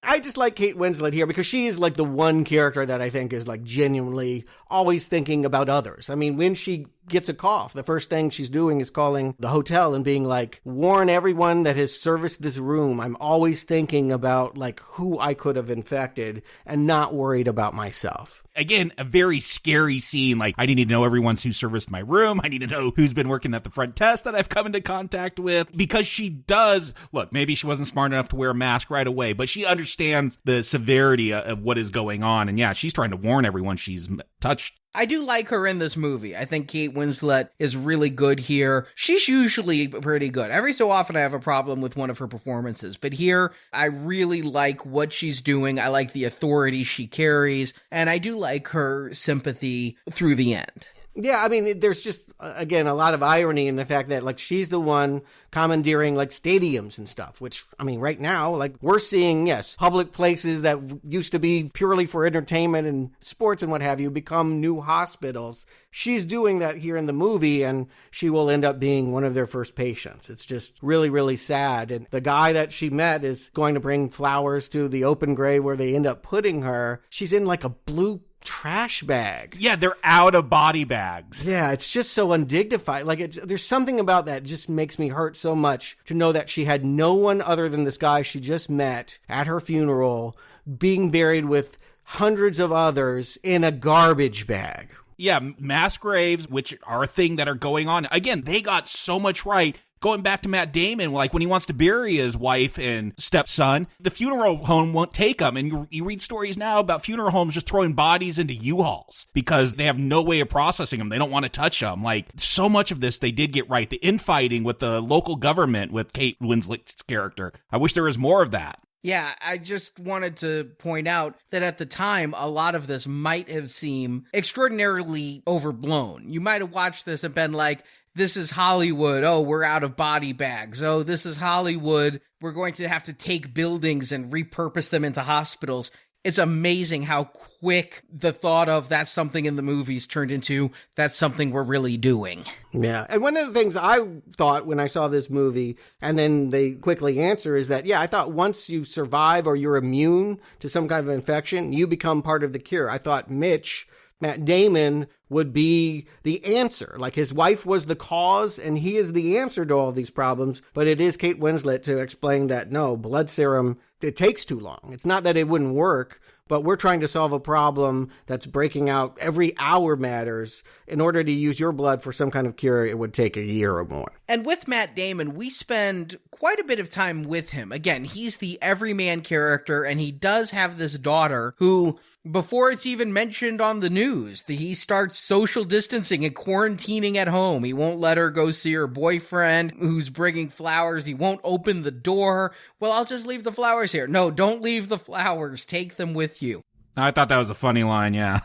I just like Kate Winslet here because she is like the one character that I think is like genuinely always thinking about others. I mean, when she gets a cough, the first thing she's doing is calling the hotel and being like, warn everyone that has serviced this room. I'm always thinking about like who I could have infected and not worried about myself. Again, a very scary scene. Like, I need to know everyone's who serviced my room. I need to know who's been working at the front desk that I've come into contact with. Because she does, look, maybe she wasn't smart enough to wear a mask right away, but she understands the severity of what is going on. And yeah, she's trying to warn everyone she's touched. I do like her in this movie. I think Kate Winslet is really good here. She's usually pretty good. Every so often I have a problem with one of her performances, but here I really like what she's doing. I like the authority she carries, and I do like her sympathy through the end. Yeah, I mean, there's just, again, a lot of irony in the fact that, like, she's the one commandeering, like, stadiums and stuff, which, I mean, right now, like, we're seeing, yes, public places that used to be purely for entertainment and sports and what have you become new hospitals. She's doing that here in the movie, and she will end up being one of their first patients. It's just really, really sad. And the guy that she met is going to bring flowers to the open grave where they end up putting her. She's in, like, a blue trash bag. Yeah, they're out of body bags. Yeah, it's just so undignified. Like, there's something about that just makes me hurt so much to know that she had no one other than this guy she just met at her funeral being buried with hundreds of others in a garbage bag. Yeah, mass graves, which are a thing that are going on. Again, they got so much right. Going back to Matt Damon, like when he wants to bury his wife and stepson, the funeral home won't take him. And you read stories now about funeral homes just throwing bodies into U-Hauls because they have no way of processing them. They don't want to touch them. Like, so much of this they did get right. The infighting with the local government with Kate Winslet's character. I wish there was more of that. Yeah, I just wanted to point out that at the time, a lot of this might have seemed extraordinarily overblown. You might have watched this and been like, this is Hollywood. Oh, we're out of body bags. Oh, this is Hollywood. We're going to have to take buildings and repurpose them into hospitals. It's amazing how quick the thought of that's something in the movies turned into that's something we're really doing. Yeah. And one of the things I thought when I saw this movie, and then they quickly answer, is that, yeah, I thought once you survive or you're immune to some kind of infection, you become part of the cure. I thought Matt Damon would be the answer. Like, his wife was the cause, and he is the answer to all these problems. But it is Kate Winslet to explain that, no, blood serum, it takes too long. It's not that it wouldn't work, but we're trying to solve a problem that's breaking out. Every hour matters. In order to use your blood for some kind of cure, it would take a year or more. And with Matt Damon, we spend quite a bit of time with him. Again, he's the everyman character, and he does have this daughter who, before it's even mentioned on the news, he starts social distancing and quarantining at home. He won't let her go see her boyfriend who's bringing flowers. He won't open the door. Well, I'll just leave the flowers here. No, don't leave the flowers. Take them with you. I thought that was a funny line, yeah.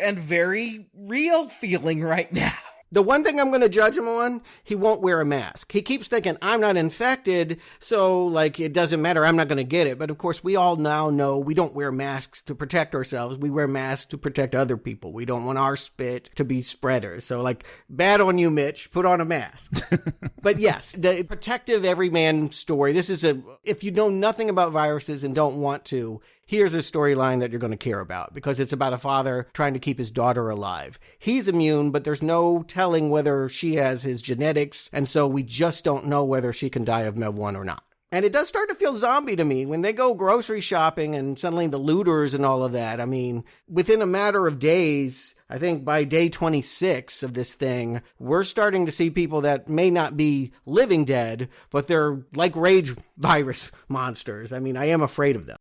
And very real feeling right now. The one thing I'm going to judge him on, he won't wear a mask. He keeps thinking, I'm not infected, so, like, it doesn't matter, I'm not going to get it. But, of course, we all now know we don't wear masks to protect ourselves. We wear masks to protect other people. We don't want our spit to be spreaders. So, like, bad on you, Mitch. Put on a mask. But, yes, the protective everyman story, this is if you know nothing about viruses and don't want to, here's a storyline that you're going to care about, because it's about a father trying to keep his daughter alive. He's immune, but there's no telling whether she has his genetics, and so we just don't know whether she can die of MEV1 or not. And it does start to feel zombie to me when they go grocery shopping and suddenly the looters and all of that. I mean, within a matter of days, I think by day 26 of this thing, we're starting to see people that may not be living dead, but they're like rage virus monsters. I mean, I am afraid of them.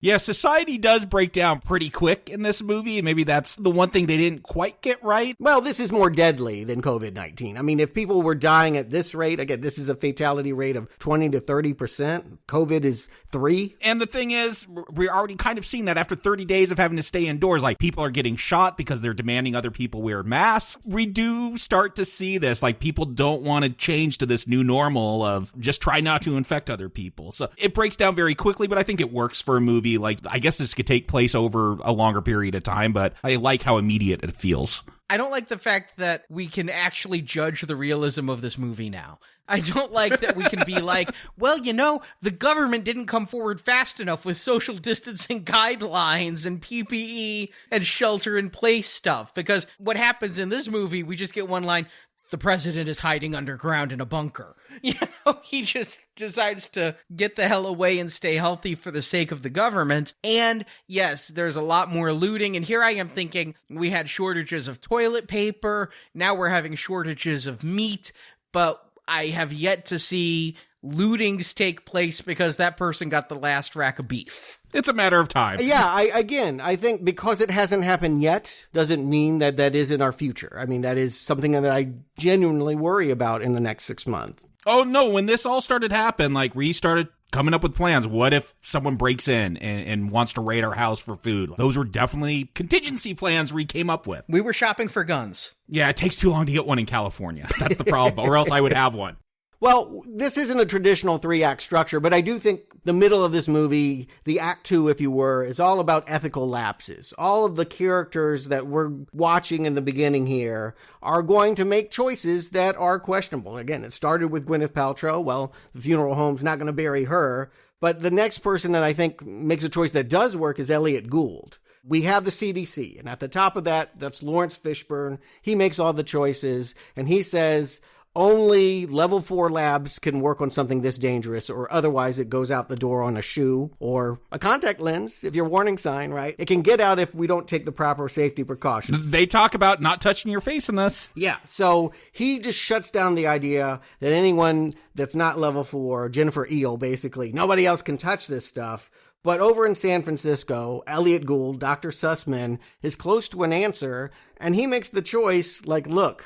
Yeah, society does break down pretty quick in this movie. Maybe that's the one thing they didn't quite get right. Well, this is more deadly than COVID-19. I mean, if people were dying at this rate, again, this is a fatality rate of 20 to 30%. COVID is 3. And the thing is, we're already kind of seeing that after 30 days of having to stay indoors. Like, people are getting shot because they're demanding other people wear masks. We do start to see this. Like, people don't want to change to this new normal of just try not to infect other people. So it breaks down very quickly, but I think it works for a movie. Like, I guess this could take place over a longer period of time, but I like how immediate it feels. I don't like the fact that we can actually judge the realism of this movie now. I don't like that we can be like, well, you know, the government didn't come forward fast enough with social distancing guidelines and PPE and shelter-in-place stuff. Because what happens in this movie, we just get one line, the president is hiding underground in a bunker. He just decides to get the hell away and stay healthy for the sake of the government. And yes, there's a lot more looting. And here I am thinking we had shortages of toilet paper. Now we're having shortages of meat. But I have yet to see lootings take place because that person got the last rack of beef. It's a matter of time. Yeah, I think because it hasn't happened yet doesn't mean that that is in our future. I mean, that is something that I genuinely worry about in the next 6 months. Oh, no, when this all started to happen, like, we started coming up with plans. What if someone breaks in and wants to raid our house for food? Those were definitely contingency plans we came up with. We were shopping for guns. Yeah, it takes too long to get one in California. That's the problem, or else I would have one. Well, this isn't a traditional 3-act structure, but I do think the middle of this movie, the act 2, if you were, is all about ethical lapses. All of the characters that we're watching in the beginning here are going to make choices that are questionable. Again, it started with Gwyneth Paltrow. Well, the funeral home's not going to bury her. But the next person that I think makes a choice that does work is Elliot Gould. We have the CDC, and at the top of that, that's Lawrence Fishburne. He makes all the choices, and he says only level 4 labs can work on something this dangerous, or otherwise it goes out the door on a shoe or a contact lens, if your warning sign, right? It can get out if we don't take the proper safety precautions. They talk about not touching your face in this. Yeah, so he just shuts down the idea that anyone that's not level 4, Jennifer Eel basically, nobody else can touch this stuff. But over in San Francisco, Elliot Gould, Dr. Sussman, is close to an answer, and he makes the choice, like, look,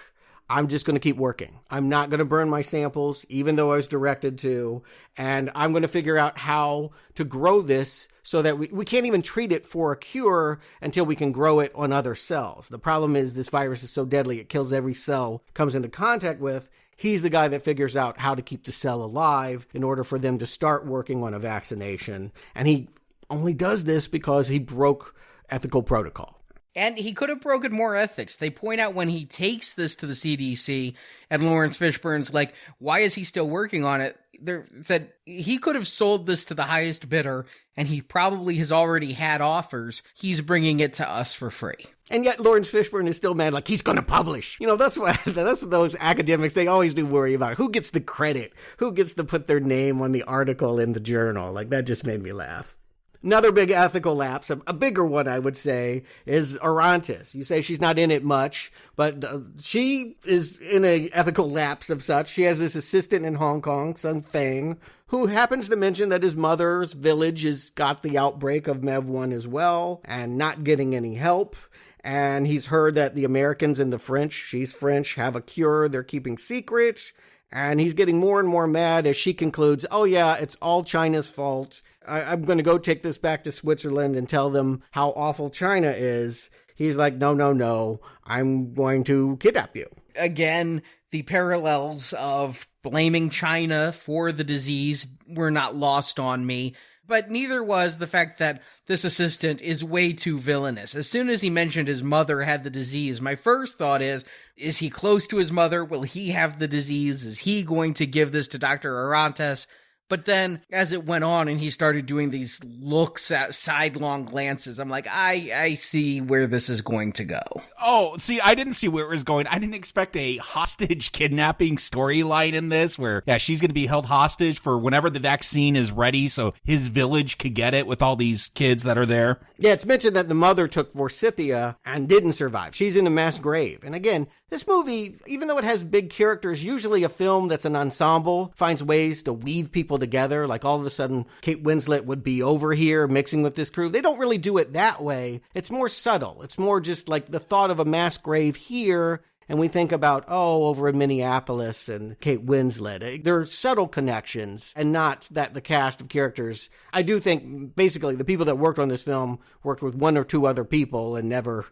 I'm just going to keep working. I'm not going to burn my samples, even though I was directed to, and I'm going to figure out how to grow this so that we can't even treat it for a cure until we can grow it on other cells. The problem is this virus is so deadly, it kills every cell it comes into contact with. He's the guy that figures out how to keep the cell alive in order for them to start working on a vaccination. And he only does this because he broke ethical protocol. And he could have broken more ethics. They point out when he takes this to the CDC, and Lawrence Fishburne's like, why is he still working on it? They said he could have sold this to the highest bidder, and he probably has already had offers. He's bringing it to us for free. And yet Lawrence Fishburne is still mad, like, he's going to publish. That's what those academics, they always do worry about. Who gets the credit? Who gets to put their name on the article in the journal? Like, that just made me laugh. Another big ethical lapse, a bigger one, I would say, is Orontis. You say she's not in it much, but she is in an ethical lapse of such. She has this assistant in Hong Kong, Sun Feng, who happens to mention that his mother's village has got the outbreak of MEV1 as well, and not getting any help. And he's heard that the Americans and the French, she's French, have a cure they're keeping secret. And he's getting more and more mad as she concludes, oh yeah, it's all China's fault. I'm going to go take this back to Switzerland and tell them how awful China is. He's like, no, I'm going to kidnap you. Again, the parallels of blaming China for the disease were not lost on me. But neither was the fact that this assistant is way too villainous. As soon as he mentioned his mother had the disease, my first thought is he close to his mother? Will he have the disease? Is he going to give this to Dr. Orontis? But then, as it went on and he started doing these looks at sidelong glances, I'm like, I see where this is going to go. Oh, see, I didn't see where it was going. I didn't expect a hostage kidnapping storyline in this where, yeah, she's going to be held hostage for whenever the vaccine is ready so his village could get it with all these kids that are there. Yeah, it's mentioned that the mother took Forsythia and didn't survive. She's in a mass grave. And again, this movie, even though it has big characters, usually a film that's an ensemble finds ways to weave people together. Like all of a sudden, Kate Winslet would be over here mixing with this crew. They don't really do it that way. It's more subtle. It's more just like the thought of a mass grave here. And we think about, over in Minneapolis and Kate Winslet. There are subtle connections and not that the cast of characters. I do think basically the people that worked on this film worked with one or two other people and never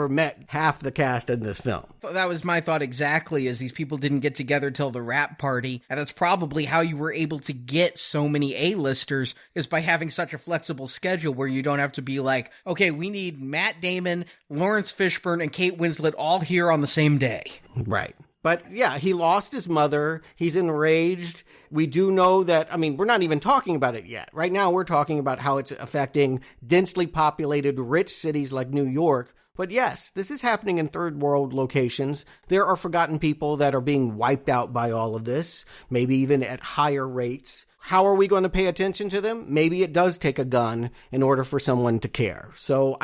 met half the cast in this film. That was my thought exactly, is these people didn't get together till the wrap party. And that's probably how you were able to get so many A-listers, is by having such a flexible schedule where you don't have to be like, okay, we need Matt Damon, Lawrence Fishburne, and Kate Winslet all here on the same day. Right. But yeah, he lost his mother. He's enraged. We do know that, we're not even talking about it yet. Right now, we're talking about how it's affecting densely populated, rich cities like New York, But yes, this is happening in third world locations. There are forgotten people that are being wiped out by all of this, maybe even at higher rates. How are we going to pay attention to them? Maybe it does take a gun in order for someone to care. So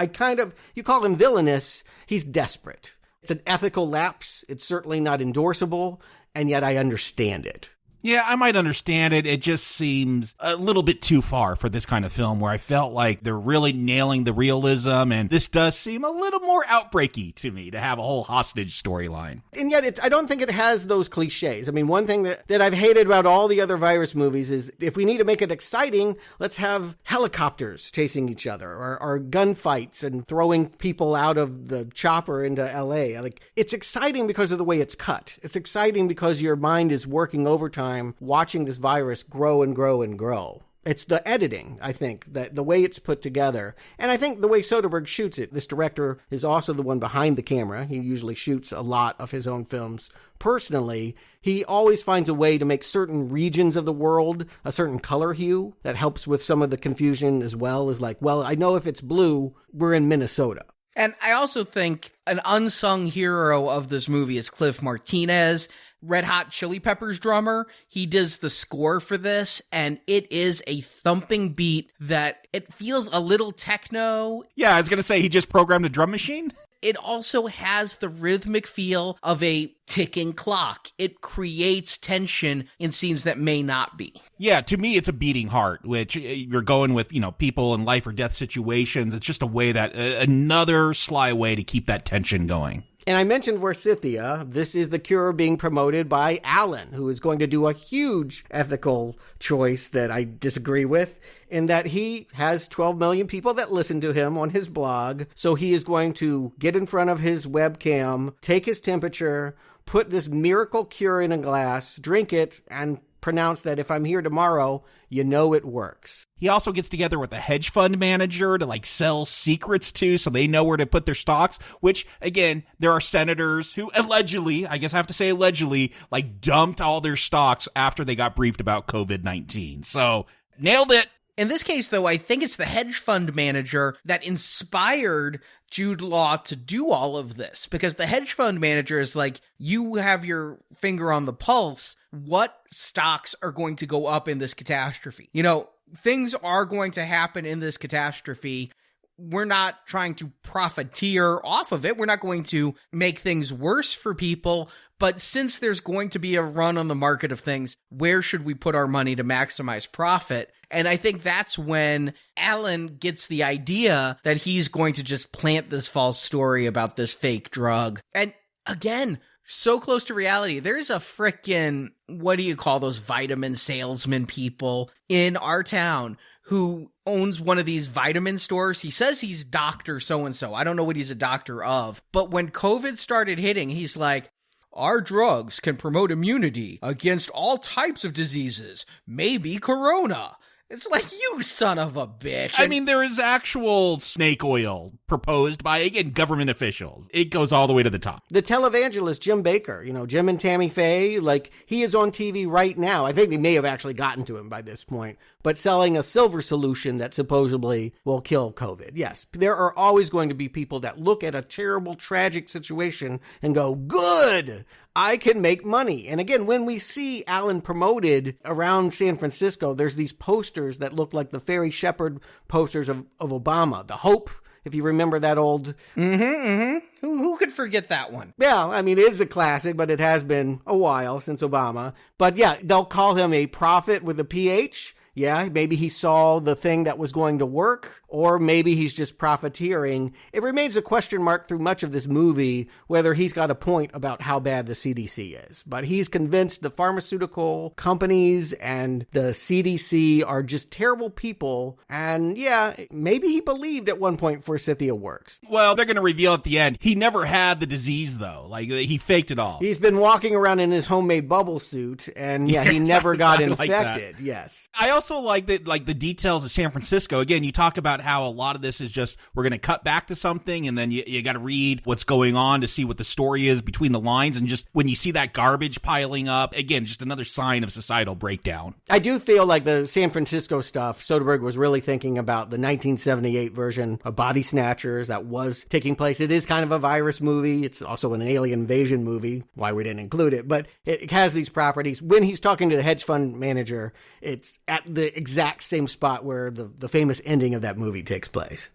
you call him villainous, he's desperate. It's an ethical lapse. It's certainly not endorsable, and yet I understand it. Yeah, I might understand it. It just seems a little bit too far for this kind of film where I felt like they're really nailing the realism, and this does seem a little more Outbreaky to me to have a whole hostage storyline. And yet I don't think it has those cliches. I mean, one thing that I've hated about all the other virus movies is if we need to make it exciting, let's have helicopters chasing each other or gunfights and throwing people out of the chopper into LA. Like, it's exciting because of the way it's cut. It's exciting because your mind is working overtime watching this virus grow and grow and grow. It's the editing, I think, that the way it's put together. And I think the way Soderbergh shoots it. This director is also the one behind the camera. He usually shoots a lot of his own films personally. He always finds a way to make certain regions of the world a certain color hue that helps with some of the confusion as well. Is like, well, I know if it's blue, we're in Minnesota. And I also think an unsung hero of this movie is Cliff Martinez, Red Hot Chili Peppers drummer. He does the score for this, and it is a thumping beat that it feels a little techno. Yeah, I was going to say he just programmed a drum machine. It also has the rhythmic feel of a ticking clock. It creates tension in scenes that may not be. Yeah, to me, it's a beating heart, which you're going with, people in life or death situations. It's just a way that, another sly way to keep that tension going. And I mentioned Forsythia. This is The Cure being promoted by Alan, who is going to do a huge ethical choice that I disagree with, in that he has 12 million people that listen to him on his blog. So he is going to get in front of his webcam, take his temperature, put this miracle cure in a glass, drink it, and pronounce that if I'm here tomorrow, you know it works. He also gets together with a hedge fund manager to sell secrets to, so they know where to put their stocks, which again, there are senators who allegedly, I guess I have to say allegedly, dumped all their stocks after they got briefed about COVID-19. So nailed it. In this case, though, I think it's the hedge fund manager that inspired Jude Law to do all of this, because the hedge fund manager is like, you have your finger on the pulse. What stocks are going to go up in this catastrophe? Things are going to happen in this catastrophe. We're not trying to profiteer off of it. We're not going to make things worse for people. But since there's going to be a run on the market of things, where should we put our money to maximize profit? And I think that's when Alan gets the idea that he's going to just plant this false story about this fake drug. And again, so close to reality. There's a frickin', what do you call those vitamin salesman people in our town who owns one of these vitamin stores. He says he's Dr. So-and-so. I don't know what he's a doctor of. But when COVID started hitting, he's like, our drugs can promote immunity against all types of diseases, maybe corona. It's like, you son of a bitch. I mean, there is actual snake oil proposed by, again, government officials. It goes all the way to the top. The televangelist, Jim Baker, Jim and Tammy Faye, he is on TV right now. I think they may have actually gotten to him by this point, but selling a silver solution that supposedly will kill COVID. Yes, there are always going to be people that look at a terrible, tragic situation and go, good, I can make money. And again, when we see Alan promoted around San Francisco, there's these posters that look like the Fairy Shepherd posters of Obama. The Hope, if you remember that old... Who could forget that one? Yeah, I mean, it is a classic, but it has been a while since Obama. But yeah, they'll call him a prophet with a PH. Yeah, maybe he saw the thing that was going to work, or maybe he's just profiteering. It remains a question mark through much of this movie whether he's got a point about how bad the CDC is. But he's convinced the pharmaceutical companies and the CDC are just terrible people. And yeah, maybe he believed at one point Forsythia works. Well, they're going to reveal at the end, he never had the disease, though. He faked it all. He's been walking around in his homemade bubble suit, and yeah, he never got infected. Yes. I also also like the details of San Francisco. Again, you talk about how a lot of this is just, we're going to cut back to something, and then you got to read what's going on to see what the story is between the lines. And just when you see that garbage piling up, again, just another sign of societal breakdown. I do feel like the San Francisco stuff, Soderbergh was really thinking about the 1978 version of Body Snatchers that was taking place. It is kind of a virus movie. It's also an alien invasion movie, why we didn't include it. But it has these properties. When he's talking to the hedge fund manager, it's at the exact same spot where the famous ending of that movie takes place.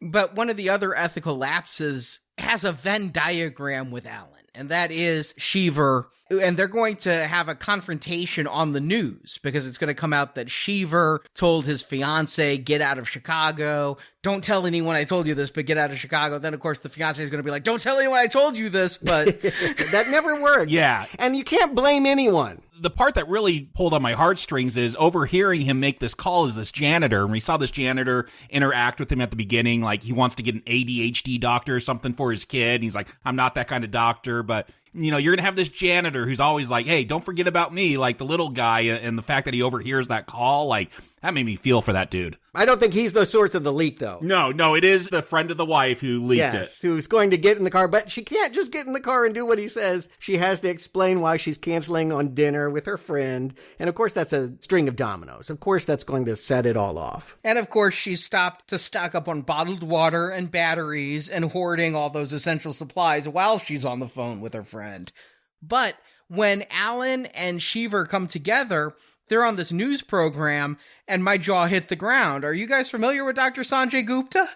But one of the other ethical lapses has a Venn diagram with Alan, and that is Cheever. And they're going to have a confrontation on the news because it's going to come out that Cheever told his fiance, get out of Chicago. Don't tell anyone I told you this, but get out of Chicago. Then, of course, the fiance is going to be like, don't tell anyone I told you this, but that never works. Yeah. And you can't blame anyone. The part that really pulled on my heartstrings is overhearing him make this call as this janitor. And we saw this janitor interact with him at the beginning, like he wants to get an ADHD doctor or something for his kid. And he's like, I'm not that kind of doctor, but you know, you're going to have this janitor who's always like, hey, don't forget about me, like the little guy. And the fact that he overhears that call, like, that made me feel for that dude. I don't think he's the source of the leak, though. No, it is the friend of the wife who leaked it. Who's going to get in the car, but she can't just get in the car and do what he says. She has to explain why she's canceling on dinner with her friend. And of course, that's a string of dominoes. Of course, that's going to set it all off. And of course, she's stopped to stock up on bottled water and batteries and hoarding all those essential supplies while she's on the phone with her friend. But when Alan and Cheever come together, they're on this news program, and my jaw hit the ground. Are you guys familiar with Dr. Sanjay Gupta?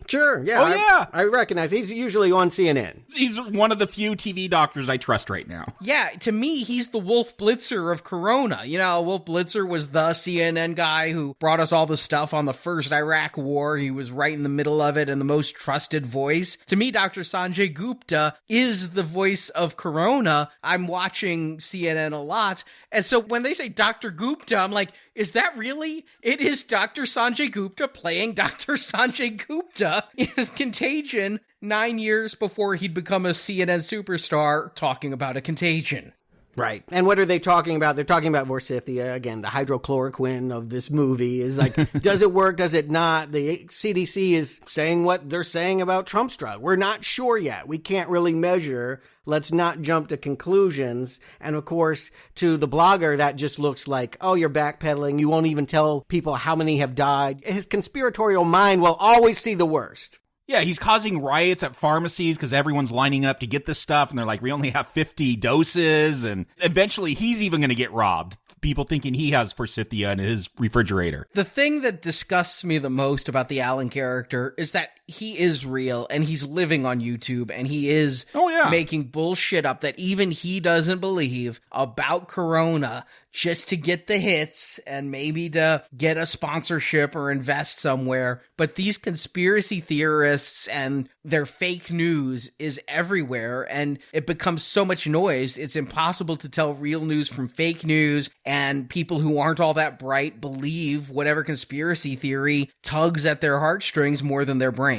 Sure, yeah. I recognize. He's usually on CNN. He's one of the few TV doctors I trust right now. Yeah, to me, he's the Wolf Blitzer of Corona. You know, Wolf Blitzer was the CNN guy who brought us all the stuff on the first Iraq war. He was right in the middle of it and the most trusted voice. To me, Dr. Sanjay Gupta is the voice of Corona. I'm watching CNN a lot. And so when they say Dr. Gupta, I'm like, is that really? It is Dr. Sanjay Gupta playing Dr. Sanjay Gupta in Contagion 9 years before he'd become a CNN superstar talking about a contagion. Right. And what are they talking about? They're talking about Forsythia. Again, the hydrochloroquine of this movie is like, does it work? Does it not? The CDC is saying what they're saying about Trump's drug. We're not sure yet. We can't really measure. Let's not jump to conclusions. And of course, to the blogger, that just looks like, oh, you're backpedaling. You won't even tell people how many have died. His conspiratorial mind will always see the worst. Yeah, he's causing riots at pharmacies because everyone's lining up to get this stuff, and they're like, we only have 50 doses, and eventually he's even going to get robbed. People thinking he has Forsythia in his refrigerator. The thing that disgusts me the most about the Alan character is that he is real, and he's living on YouTube, and he is making bullshit up that even he doesn't believe about Corona just to get the hits and maybe to get a sponsorship or invest somewhere. But these conspiracy theorists and their fake news is everywhere, and it becomes so much noise, it's impossible to tell real news from fake news, and people who aren't all that bright believe whatever conspiracy theory tugs at their heartstrings more than their brains.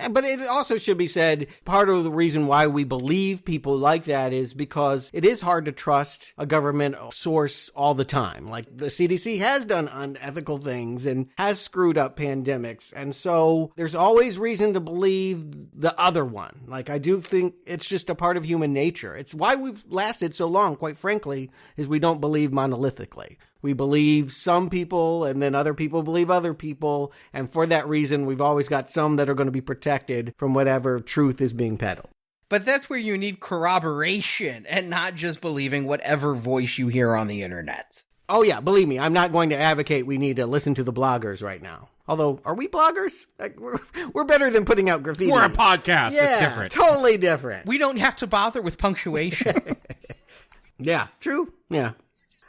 But it also should be said, part of the reason why we believe people like that is because it is hard to trust a government source all the time. Like the CDC has done unethical things and has screwed up pandemics. And so there's always reason to believe the other one. Like I do think it's just a part of human nature. It's why we've lasted so long, quite frankly, is we don't believe monolithically. We believe some people, and then other people believe other people. And for that reason, we've always got some that are going to be protected from whatever truth is being peddled. But that's where you need corroboration and not just believing whatever voice you hear on the internet. Oh, yeah. Believe me, I'm not going to advocate we need to listen to the bloggers right now. Although, are we bloggers? Like, we're better than putting out graffiti. We're a podcast. Yeah, it's different. Totally different. We don't have to bother with punctuation. Yeah, true. Yeah.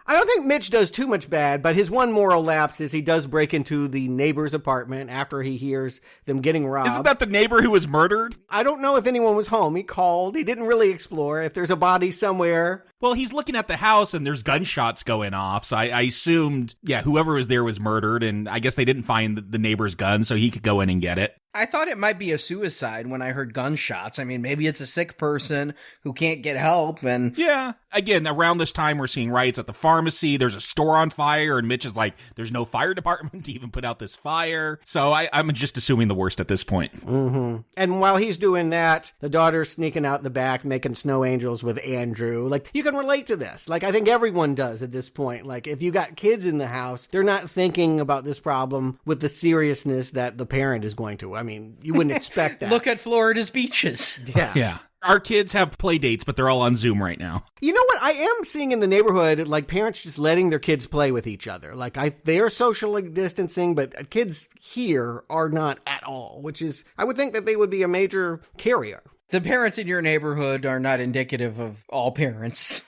I don't think Mitch does too much bad, but his one moral lapse is he does break into the neighbor's apartment after he hears them getting robbed. Isn't that the neighbor who was murdered? I don't know if anyone was home. He called. He didn't really explore if there's a body somewhere. Well, he's looking at the house and there's gunshots going off. So I assumed, whoever was there was murdered. And I guess they didn't find the neighbor's gun, so he could go in and get it. I thought it might be a suicide when I heard gunshots. I mean, maybe it's a sick person who can't get help and... Yeah. Again, around this time, we're seeing riots at the pharmacy. There's a store on fire, and Mitch is like, there's no fire department to even put out this fire. So I'm just assuming the worst at this point. Mm-hmm. And while he's doing that, the daughter's sneaking out the back, making snow angels with Andrew. Like, you can relate to this. Like, I think everyone does at this point. Like, if you got kids in the house, they're not thinking about this problem with the seriousness that the parent is going to. I mean, you wouldn't expect that. Look at Florida's beaches. Yeah. Our kids have play dates, but they're all on Zoom right now. You know what? I am seeing in the neighborhood, like, parents just letting their kids play with each other. Like, they are socially distancing, but kids here are not at all, which is, I would think that they would be a major carrier. The parents in your neighborhood are not indicative of all parents.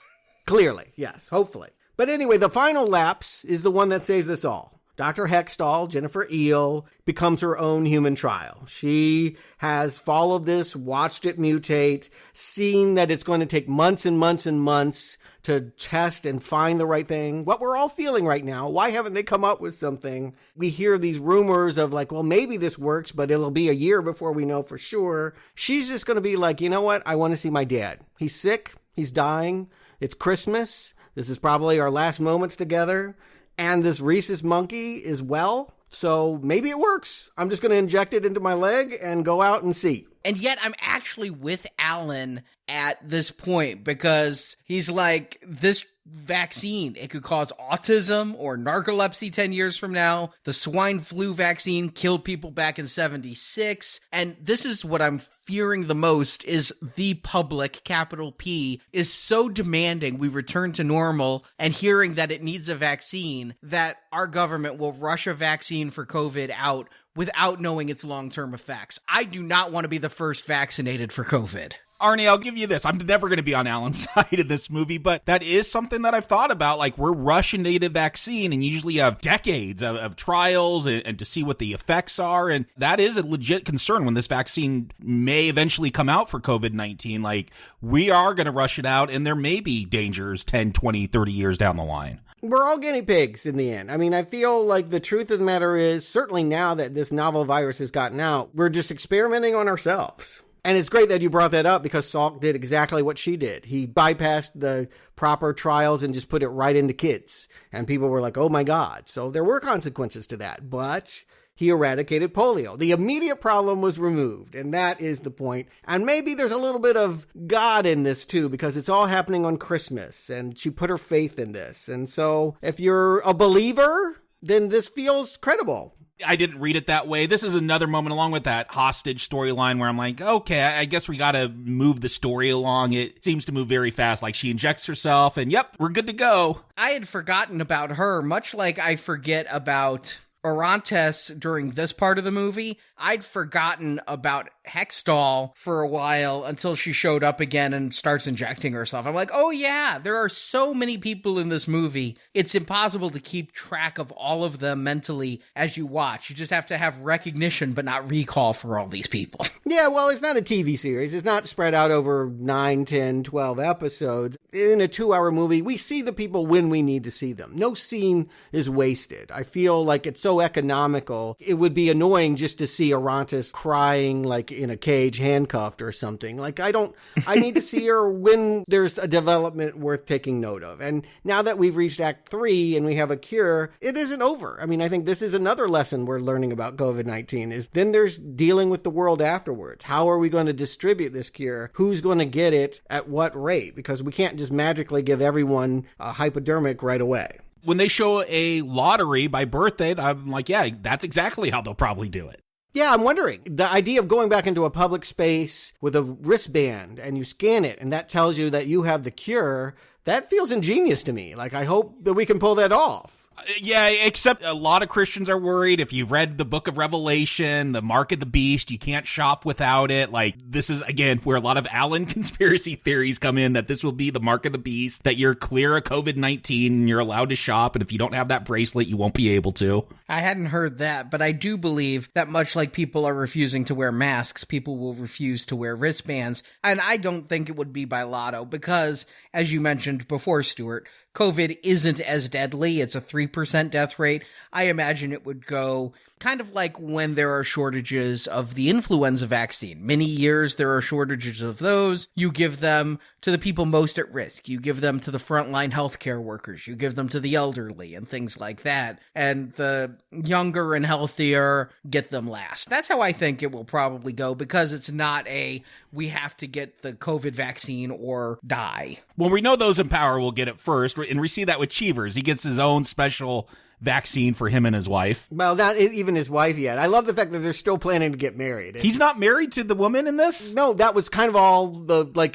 Clearly, yes, hopefully. But anyway, the final lapse is the one that saves us all. Dr. Hextall, Jennifer Eel, becomes her own human trial. She has followed this, watched it mutate, seen that it's going to take months and months and months to test and find the right thing. What we're all feeling right now, why haven't they come up with something? We hear these rumors of like, well, maybe this works, but it'll be a year before we know for sure. She's just going to be like, you know what? I want to see my dad. He's sick. He's dying. It's Christmas. This is probably our last moments together. And this rhesus monkey is well, so maybe it works. I'm just going to inject it into my leg and go out and see. And yet I'm actually with Alan at this point because he's like, this vaccine, it could cause autism or narcolepsy 10 years from now. The swine flu vaccine killed people back in 76. And this is what I'm fearing the most is the public, capital P, is so demanding we return to normal and hearing that it needs a vaccine that our government will rush a vaccine for COVID out without knowing its long-term effects. I do not want to be the first vaccinated for COVID. Arnie, I'll give you this. I'm never going to be on Alan's side in this movie, but that is something that I've thought about. Like, we're rushing to get a vaccine, and you usually have decades of trials and to see what the effects are, and that is a legit concern when this vaccine may eventually come out for COVID-19. Like, we are going to rush it out, and there may be dangers 10, 20, 30 years down the line. We're all guinea pigs in the end. I mean, I feel like the truth of the matter is, certainly now that this novel virus has gotten out, we're just experimenting on ourselves. And it's great that you brought that up because Salk did exactly what she did. He bypassed the proper trials and just put it right into kids. And people were like, oh my God. So there were consequences to that. But he eradicated polio. The immediate problem was removed. And that is the point. And maybe there's a little bit of God in this too, because it's all happening on Christmas. And she put her faith in this. And so if you're a believer, then this feels credible. I didn't read it that way. This is another moment along with that hostage storyline where I'm like, okay, I guess we got to move the story along. It seems to move very fast. Like she injects herself and yep, we're good to go. I had forgotten about her, much like I forget about Orontes during this part of the movie. I'd forgotten about Hextall for a while until she showed up again and starts injecting herself. I'm like, oh yeah, there are so many people in this movie. It's impossible to keep track of all of them mentally as you watch. You just have to have recognition but not recall for all these people. Yeah, well, it's not a TV series. It's not spread out over 9, 10, 12 episodes. In a 2-hour movie, we see the people when we need to see them. No scene is wasted. I feel like it's so economical. It would be annoying just to see Orontes crying like in a cage handcuffed or something. Like I need to see her when there's a development worth taking note of. And now that we've reached Act 3 and we have a cure, it isn't over. I mean, I think this is another lesson we're learning about COVID-19 is then there's dealing with the world afterwards. How are we going to distribute this cure? Who's going to get it at what rate? Because we can't just magically give everyone a hypodermic right away. When they show a lottery by birthday, I'm like, yeah, that's exactly how they'll probably do it. Yeah, I'm wondering. The idea of going back into a public space with a wristband and you scan it and that tells you that you have the cure, that feels ingenious to me. Like, I hope that we can pull that off. Yeah, except a lot of Christians are worried. If you've read the book of Revelation, the mark of the beast, you can't shop without it. Like, this is, again, where a lot of Allen conspiracy theories come in, that this will be the mark of the beast, that you're clear of COVID-19 and you're allowed to shop, and if you don't have that bracelet, you won't be able to. I hadn't heard that, but I do believe that much like people are refusing to wear masks, people will refuse to wear wristbands, and I don't think it would be by lotto, because, as you mentioned before, Stuart, COVID isn't as deadly. It's a 3% death rate. I imagine it would go kind of like when there are shortages of the influenza vaccine. Many years there are shortages of those. You give them to the people most at risk. You give them to the frontline healthcare workers. You give them to the elderly and things like that. And the younger and healthier get them last. That's how I think it will probably go, because it's not a we have to get the COVID vaccine or die. Well, we know those in power will get it first, and we see that with Cheevers. He gets his own special vaccine for him and his wife. Well, not even his wife yet. I love the fact that they're still planning to get married. He's not married to the woman in this? No, that was kind of all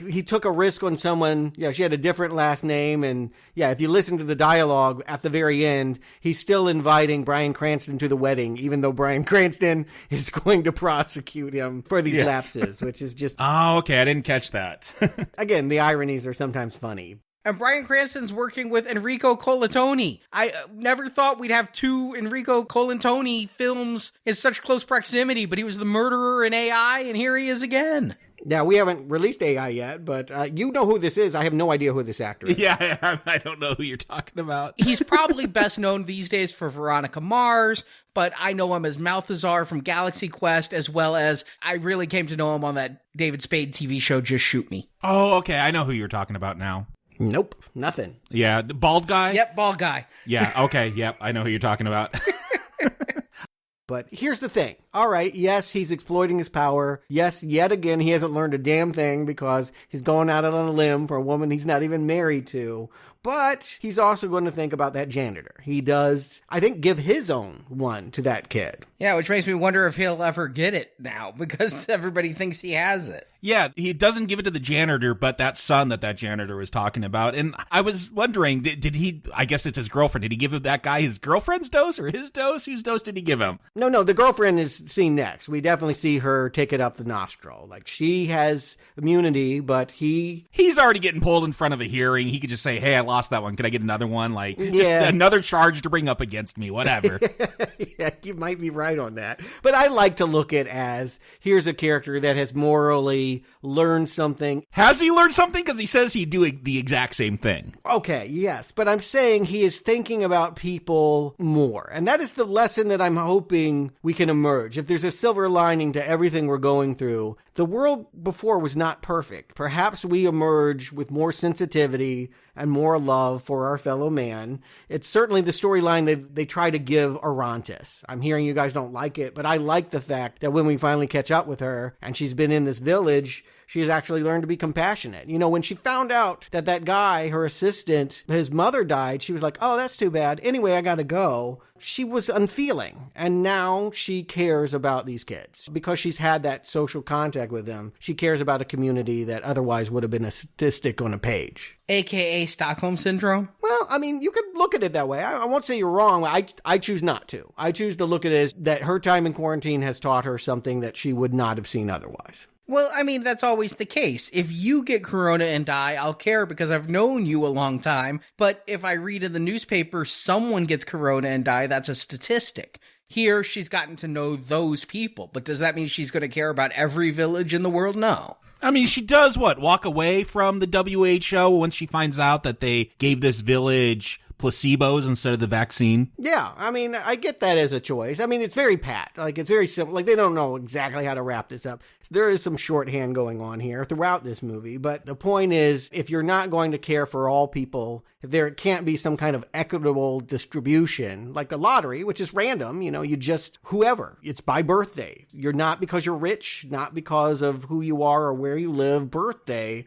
he took a risk on someone. Yeah, she had a different last name. And yeah, if you listen to the dialogue at the very end, he's still inviting Bryan Cranston to the wedding, even though Bryan Cranston is going to prosecute him for these lapses, which is just... Oh, okay. I didn't catch that. Again, the ironies are sometimes funny. And Bryan Cranston's working with Enrico Colantoni. I never thought we'd have two Enrico Colantoni films in such close proximity, but he was the murderer in AI, and here he is again. Yeah, we haven't released AI yet, but you know who this is. I have no idea who this actor is. Yeah, I don't know who you're talking about. He's probably best known these days for Veronica Mars, but I know him as Malthazar from Galaxy Quest, as well as I really came to know him on that David Spade TV show, Just Shoot Me. Oh, okay. I know who you're talking about now. Nope, nothing. Yeah, the bald guy? Yep, bald guy. Yeah, okay, yep, I know who you're talking about. But here's the thing. All right, yes, he's exploiting his power. Yes, yet again, he hasn't learned a damn thing because he's going out on a limb for a woman he's not even married to. But he's also going to think about that janitor. He does, I think, give his own one to that kid. Yeah, which makes me wonder if he'll ever get it now, because everybody thinks he has it. Yeah, he doesn't give it to the janitor, but that son that janitor was talking about. And I was wondering, did he, I guess it's his girlfriend, did he give that guy his girlfriend's dose or his dose? Whose dose did he give him? No, the girlfriend is seen next. We definitely see her take it up the nostril. Like, she has immunity, but he's already getting pulled in front of a hearing. He could just say, hey, I lost that one. Could I get another one? Like, just another charge to bring up against me, whatever. Yeah, you might be right on that. But I like to look at as, here's a character that has morally learned something. Has he learned something? Because he says he'd do the exact same thing. Okay, yes. But I'm saying he is thinking about people more. And that is the lesson that I'm hoping we can emerge. If there's a silver lining to everything we're going through, the world before was not perfect. Perhaps we emerge with more sensitivity and more love for our fellow man. It's certainly the storyline they try to give Orontis. I'm hearing you guys don't like it, but I like the fact that when we finally catch up with her and she's been in this village, she has actually learned to be compassionate. You know, when she found out that guy, her assistant, his mother died, she was like, oh, that's too bad. Anyway, I gotta go. She was unfeeling. And now she cares about these kids. Because she's had that social contact with them, she cares about a community that otherwise would have been a statistic on a page. AKA Stockholm Syndrome? Well, I mean, you could look at it that way. I won't say you're wrong. I choose not to. I choose to look at it as that her time in quarantine has taught her something that she would not have seen otherwise. Well, I mean, that's always the case. If you get corona and die, I'll care because I've known you a long time. But if I read in the newspaper someone gets corona and die, that's a statistic. Here, she's gotten to know those people. But does that mean she's going to care about every village in the world? No. I mean, she does walk away from the WHO once she finds out that they gave this village placebos instead of the vaccine. Yeah, I mean, I get that as a choice. I mean, it's very pat. Like, it's very simple. Like, they don't know exactly how to wrap this up. There is some shorthand going on here throughout this movie. But the point is, if you're not going to care for all people, if there can't be some kind of equitable distribution, like the lottery, which is random, you know, you just, whoever, it's by birthday. You're not because you're rich, not because of who you are or where you live, birthday.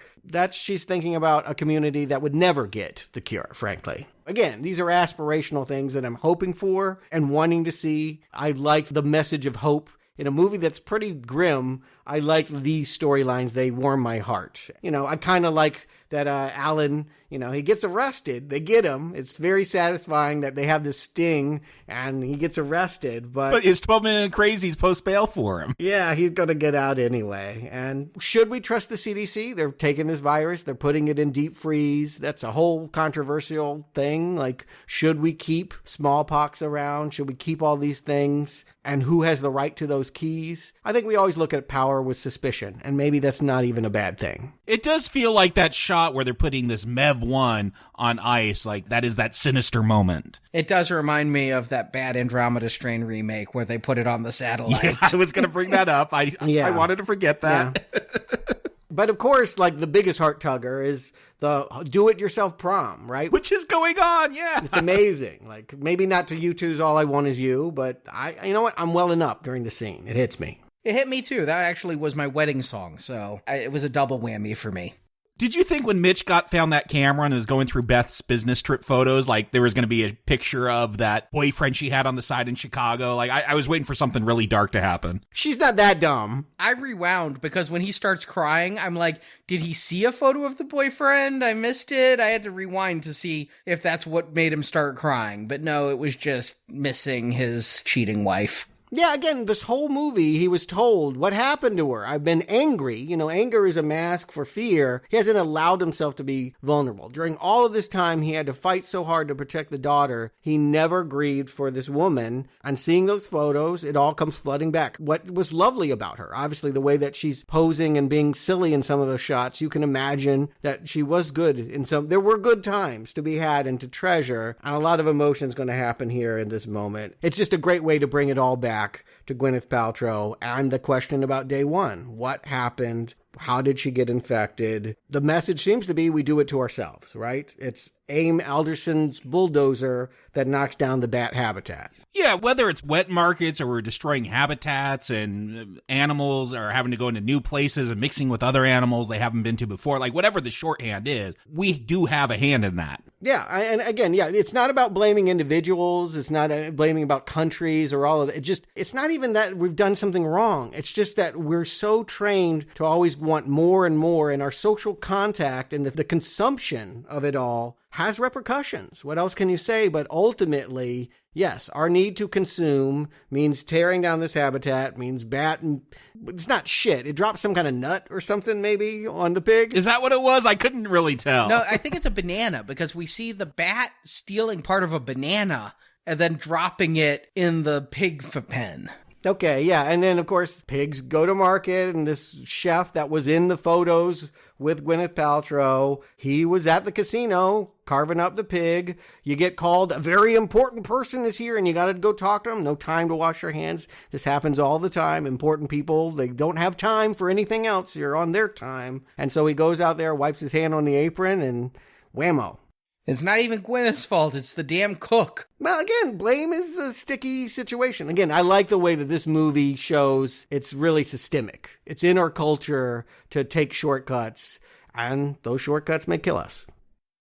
She's thinking about a community that would never get the cure, frankly. Again, these are aspirational things that I'm hoping for and wanting to see. I like the message of hope. In a movie that's pretty grim, I like these storylines. They warm my heart. You know, I kind of like that Alan, he gets arrested. They get him. It's very satisfying that they have this sting and he gets arrested. But his 12 million crazies post bail for him. Yeah, he's going to get out anyway. And should we trust the CDC? They're taking this virus. They're putting it in deep freeze. That's a whole controversial thing. Like, should we keep smallpox around? Should we keep all these things? And who has the right to those keys? I think we always look at power with suspicion, and maybe that's not even a bad thing. It does feel like that shot where they're putting this MEV-1 on ice, like that is that sinister moment. It does remind me of that bad Andromeda Strain remake where they put it on the satellite. Yeah, I was going to bring that up. I wanted to forget that. Yeah. But of course, like the biggest heart tugger is the do-it-yourself prom, right? Which is going on, yeah. It's amazing. Like, maybe not to U2's All I Want Is You, but you know what? I'm welling up during the scene. It hits me. It hit me too. That actually was my wedding song, so it was a double whammy for me. Did you think when Mitch found that camera and was going through Beth's business trip photos, like there was going to be a picture of that boyfriend she had on the side in Chicago? Like I was waiting for something really dark to happen. She's not that dumb. I rewound because when he starts crying, I'm like, did he see a photo of the boyfriend? I missed it. I had to rewind to see if that's what made him start crying. But no, it was just missing his cheating wife. Yeah, again, this whole movie, he was told what happened to her. I've been angry. Anger is a mask for fear. He hasn't allowed himself to be vulnerable. During all of this time, he had to fight so hard to protect the daughter. He never grieved for this woman. And seeing those photos, it all comes flooding back. What was lovely about her? Obviously, the way that she's posing and being silly in some of those shots, you can imagine that she was good in some. There were good times to be had and to treasure. And a lot of emotion's going to happen here in this moment. It's just a great way to bring it all back to Gwyneth Paltrow and the question about day one. What happened? How did she get infected? The message seems to be we do it to ourselves, right? It's Aim Alderson's bulldozer that knocks down the bat habitat. Yeah, whether it's wet markets or we're destroying habitats and animals are having to go into new places and mixing with other animals they haven't been to before, like whatever the shorthand is, we do have a hand in that. Yeah, and again, it's not about blaming individuals. It's not blaming about countries or all of that. It's not even that we've done something wrong. It's just that we're so trained to always want more and more, and our social contact and the consumption of it all has repercussions. What else can you say? But ultimately, yes, our need to consume means tearing down this habitat, means it's not shit. It dropped some kind of nut or something maybe on the pig. Is that what it was? I couldn't really tell. No, I think it's a banana because we see the bat stealing part of a banana and then dropping it in the pig pen. Okay, yeah. And then, of course, pigs go to market, and this chef that was in the photos with Gwyneth Paltrow, he was at the casino carving up the pig. You get called, a very important person is here, and you got to go talk to him. No time to wash your hands. This happens all the time. Important people, they don't have time for anything else. You're on their time. And so he goes out there, wipes his hand on the apron, and whammo. It's not even Gwyneth's fault. It's the damn cook. Well, again, blame is a sticky situation. Again, I like the way that this movie shows it's really systemic. It's in our culture to take shortcuts, and those shortcuts may kill us.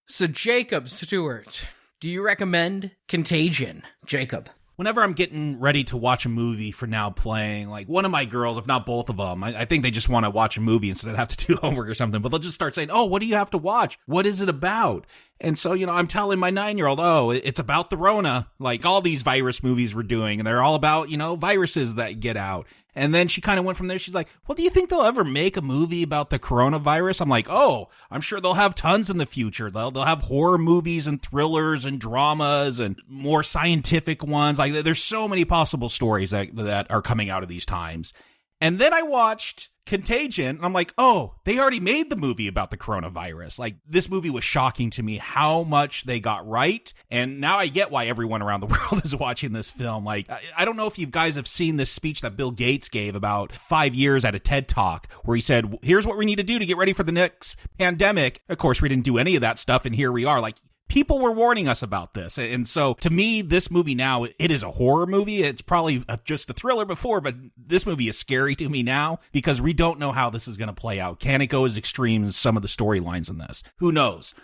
So, Jakob, Stuart, do you recommend Contagion? Jakob. Whenever I'm getting ready to watch a movie for Now Playing, like one of my girls, if not both of them, I think they just want to watch a movie instead of have to do homework or something, but they'll just start saying, oh, what do you have to watch? What is it about? And so, I'm telling my 9-year-old, oh, it's about the Rona, like all these virus movies we're doing, and they're all about, viruses that get out. And then she kind of went from there. She's like, well, do you think they'll ever make a movie about the coronavirus? I'm like, oh, I'm sure they'll have tons in the future. They'll have horror movies and thrillers and dramas and more scientific ones. Like, there's so many possible stories that are coming out of these times. And then I watched Contagion, and I'm like, oh, they already made the movie about the coronavirus. Like, this movie was shocking to me how much they got right, and now I get why everyone around the world is watching this film. Like, I don't know if you guys have seen this speech that Bill Gates gave about 5 years at a TED Talk, where he said, here's what we need to do to get ready for the next pandemic. Of course, we didn't do any of that stuff, and here we are. Like, people were warning us about this. And so to me, this movie now, it is a horror movie. It's probably just a thriller before, but this movie is scary to me now because we don't know how this is going to play out. Can it go as extreme as some of the storylines in this? Who knows?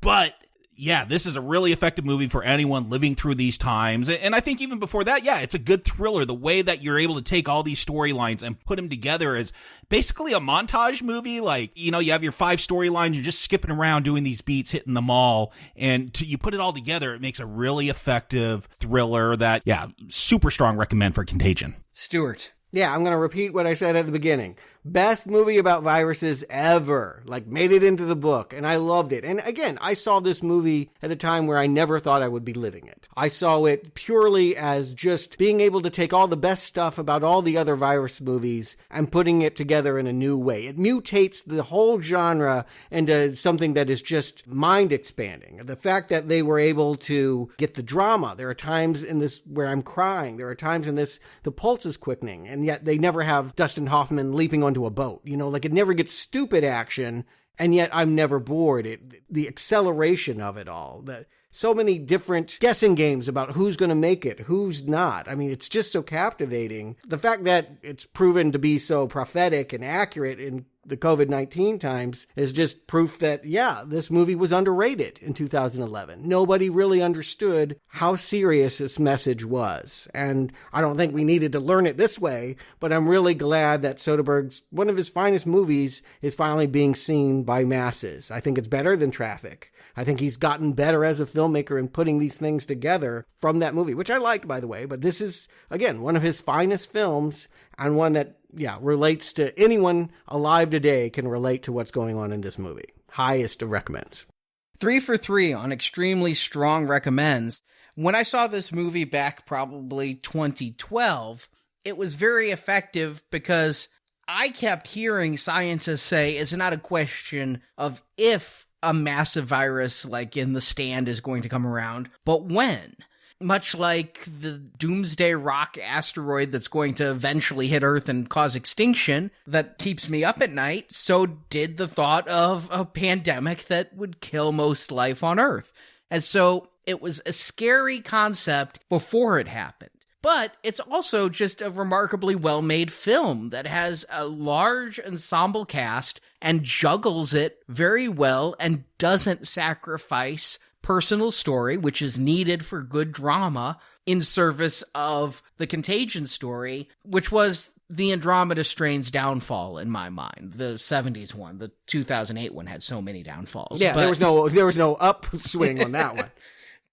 But yeah, this is a really effective movie for anyone living through these times. And I think even before that, yeah, it's a good thriller. The way that you're able to take all these storylines and put them together as basically a montage movie. Like, you know, you have your 5 storylines, you're just skipping around doing these beats, hitting them all. And you put it all together, it makes a really effective thriller that, yeah, super strong recommend for Contagion. Stuart. Yeah, I'm going to repeat what I said at the beginning. Best movie about viruses ever. Like, made it into the book, and I loved it. And again, I saw this movie at a time where I never thought I would be living it. I saw it purely as just being able to take all the best stuff about all the other virus movies and putting it together in a new way. It mutates the whole genre into something that is just mind-expanding. The fact that they were able to get the drama. There are times in this where I'm crying. There are times in this the pulse is quickening, and yet they never have Dustin Hoffman leaping onto a boat. You know, like, it never gets stupid action, and yet I'm never bored. The acceleration of it all, so many different guessing games about who's going to make it, who's not. I mean, it's just so captivating. The fact that it's proven to be so prophetic and accurate in the COVID-19 times is just proof that, yeah, this movie was underrated in 2011. Nobody really understood how serious this message was. And I don't think we needed to learn it this way, but I'm really glad that Soderbergh's, one of his finest movies, is finally being seen by masses. I think it's better than Traffic. I think he's gotten better as a filmmaker in putting these things together from that movie, which I liked, by the way. But this is, again, one of his finest films, and one that, yeah, relates to anyone alive today can relate to what's going on in this movie. Highest of recommends. 3 for 3 on extremely strong recommends. When I saw this movie back probably 2012, it was very effective because I kept hearing scientists say it's not a question of if a massive virus like in The Stand is going to come around, but when. Much like the doomsday rock asteroid that's going to eventually hit Earth and cause extinction that keeps me up at night, so did the thought of a pandemic that would kill most life on Earth. And so it was a scary concept before it happened. But it's also just a remarkably well-made film that has a large ensemble cast and juggles it very well and doesn't sacrifice personal story, which is needed for good drama, in service of the Contagion story, which was the Andromeda Strain's downfall in my mind. The 70s one, the 2008 one had so many downfalls. Yeah, there was no upswing on that one.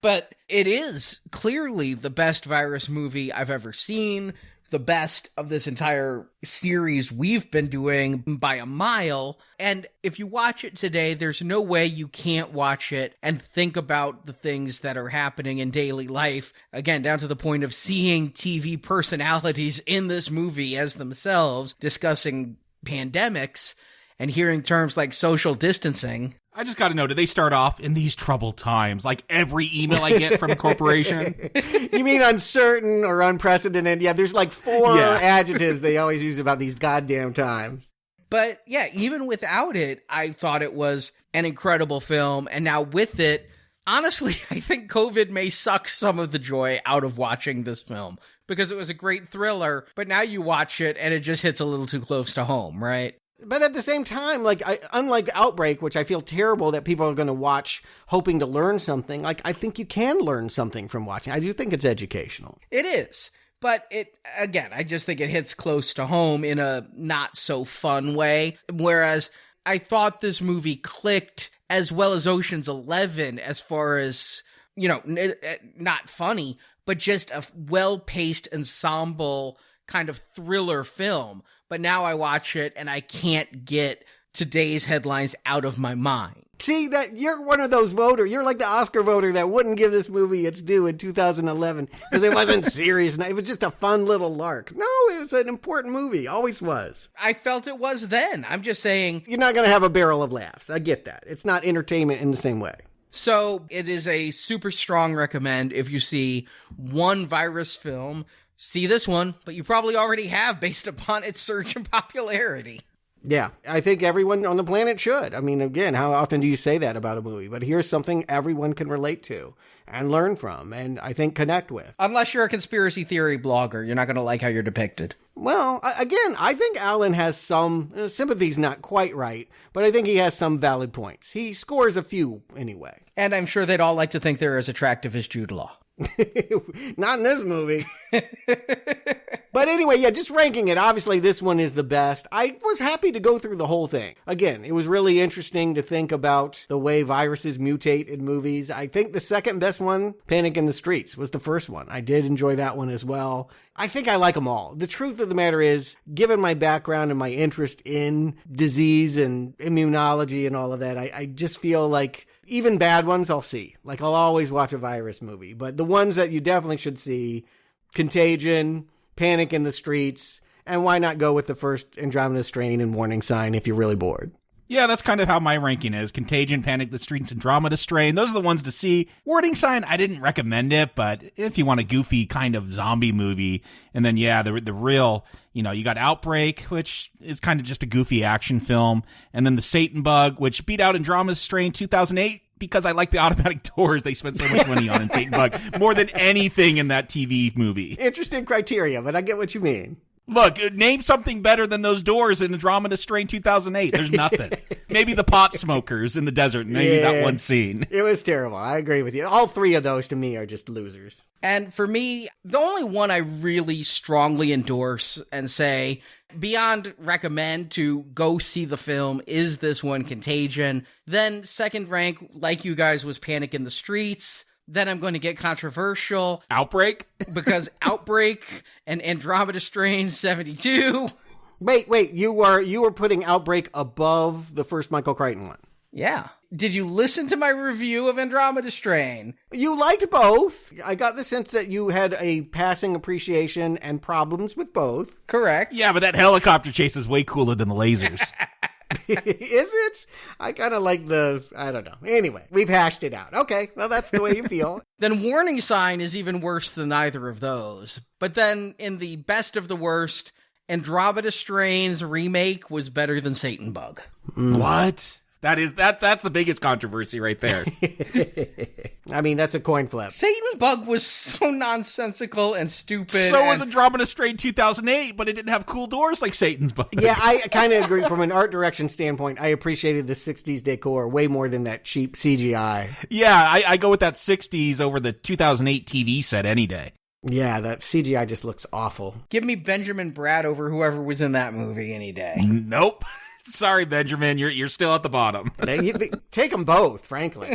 But it is clearly the best virus movie I've ever seen, the best of this entire series we've been doing by a mile. And if you watch it today, there's no way you can't watch it and think about the things that are happening in daily life. Again, down to the point of seeing TV personalities in this movie as themselves discussing pandemics and hearing terms like social distancing. I just got to know, do they start off in these troubled times? Like every email I get from a corporation? You mean uncertain or unprecedented? Yeah, there's like 4 adjectives they always use about these goddamn times. But yeah, even without it, I thought it was an incredible film. And now with it, honestly, I think COVID may suck some of the joy out of watching this film. Because it was a great thriller, but now you watch it and it just hits a little too close to home, right? But at the same time, like, unlike Outbreak, which I feel terrible that people are going to watch hoping to learn something, like, I think you can learn something from watching. I do think it's educational. It is. But it, again, I just think it hits close to home in a not so fun way. Whereas I thought this movie clicked as well as Ocean's 11 as far as, you know, not funny, but just a well-paced ensemble kind of thriller film. But now I watch it and I can't get today's headlines out of my mind. See, that you're one of those voters. You're like the Oscar voter that wouldn't give this movie its due in 2011 because it wasn't serious. It was just a fun little lark. No, it was an important movie. Always was. I felt it was then. I'm just saying. You're not going to have a barrel of laughs. I get that. It's not entertainment in the same way. So it is a super strong recommend if you see one virus film. See this one, but you probably already have based upon its surge in popularity. Yeah, I think everyone on the planet should. I mean, again, how often do you say that about a movie? But here's something everyone can relate to and learn from, and I think connect with. Unless you're a conspiracy theory blogger, you're not going to like how you're depicted. Well, again, I think Alan has some sympathy's not quite right, but I think he has some valid points. He scores a few anyway. And I'm sure they'd all like to think they're as attractive as Jude Law. Not in this movie. But anyway, yeah, just ranking it, obviously this one is the best. I was happy to go through the whole thing. Again, it was really interesting to think about the way viruses mutate in movies. I think the second best one, Panic in the Streets, was the first one. I did enjoy that one as well. I think I like them all. The truth of the matter is, given my background and my interest in disease and immunology and all of that, I just feel like even bad ones I'll see. Like, I'll always watch a virus movie. But the ones that you definitely should see, Contagion, Panic in the Streets, and why not go with the first Andromeda Strain and Warning Sign if you're really bored? Yeah, that's kind of how my ranking is. Contagion, Panic in the Streets, Andromeda Strain. Those are the ones to see. Warning Sign, I didn't recommend it, but if you want a goofy kind of zombie movie, and then, yeah, the real, you got Outbreak, which is kind of just a goofy action film, and then the Satan Bug, which beat out Andromeda Strain 2008, because I like the automatic doors they spent so much money on in Satan Bug, more than anything in that TV movie. Interesting criteria, but I get what you mean. Look, name something better than those doors in Andromeda Strain 2008. There's nothing. Maybe the pot smokers in the desert. Maybe that one scene. It was terrible. I agree with you. All three of those to me are just losers. And for me, the only one I really strongly endorse and say, beyond recommend to go see the film, is this one, Contagion. Then second rank, like you guys, was Panic in the Streets. Then I'm going to get controversial. Outbreak? Because Outbreak and Andromeda Strain 72. Wait, you were putting Outbreak above the first Michael Crichton one. Yeah. Did you listen to my review of Andromeda Strain? You liked both. I got the sense that you had a passing appreciation and problems with both. Correct. Yeah, but that helicopter chase was way cooler than the lasers. Is it? I kind of like I don't know. Anyway, we've hashed it out. Okay, well, that's the way you feel. Then Warning Sign is even worse than either of those. But then in the best of the worst, Andromeda Strain's remake was better than Satan Bug. What? That's the biggest controversy right there. I mean, that's a coin flip. Satan Bug was so nonsensical and stupid. So was Andromeda Strain 2008, but it didn't have cool doors like Satan's Bug. Yeah, I kind of agree. From an art direction standpoint, I appreciated the 60s decor way more than that cheap CGI. Yeah, I go with that 60s over the 2008 TV set any day. Yeah, that CGI just looks awful. Give me Benjamin Bratt over whoever was in that movie any day. Nope. Sorry, Benjamin, you're still at the bottom. Take them both, frankly.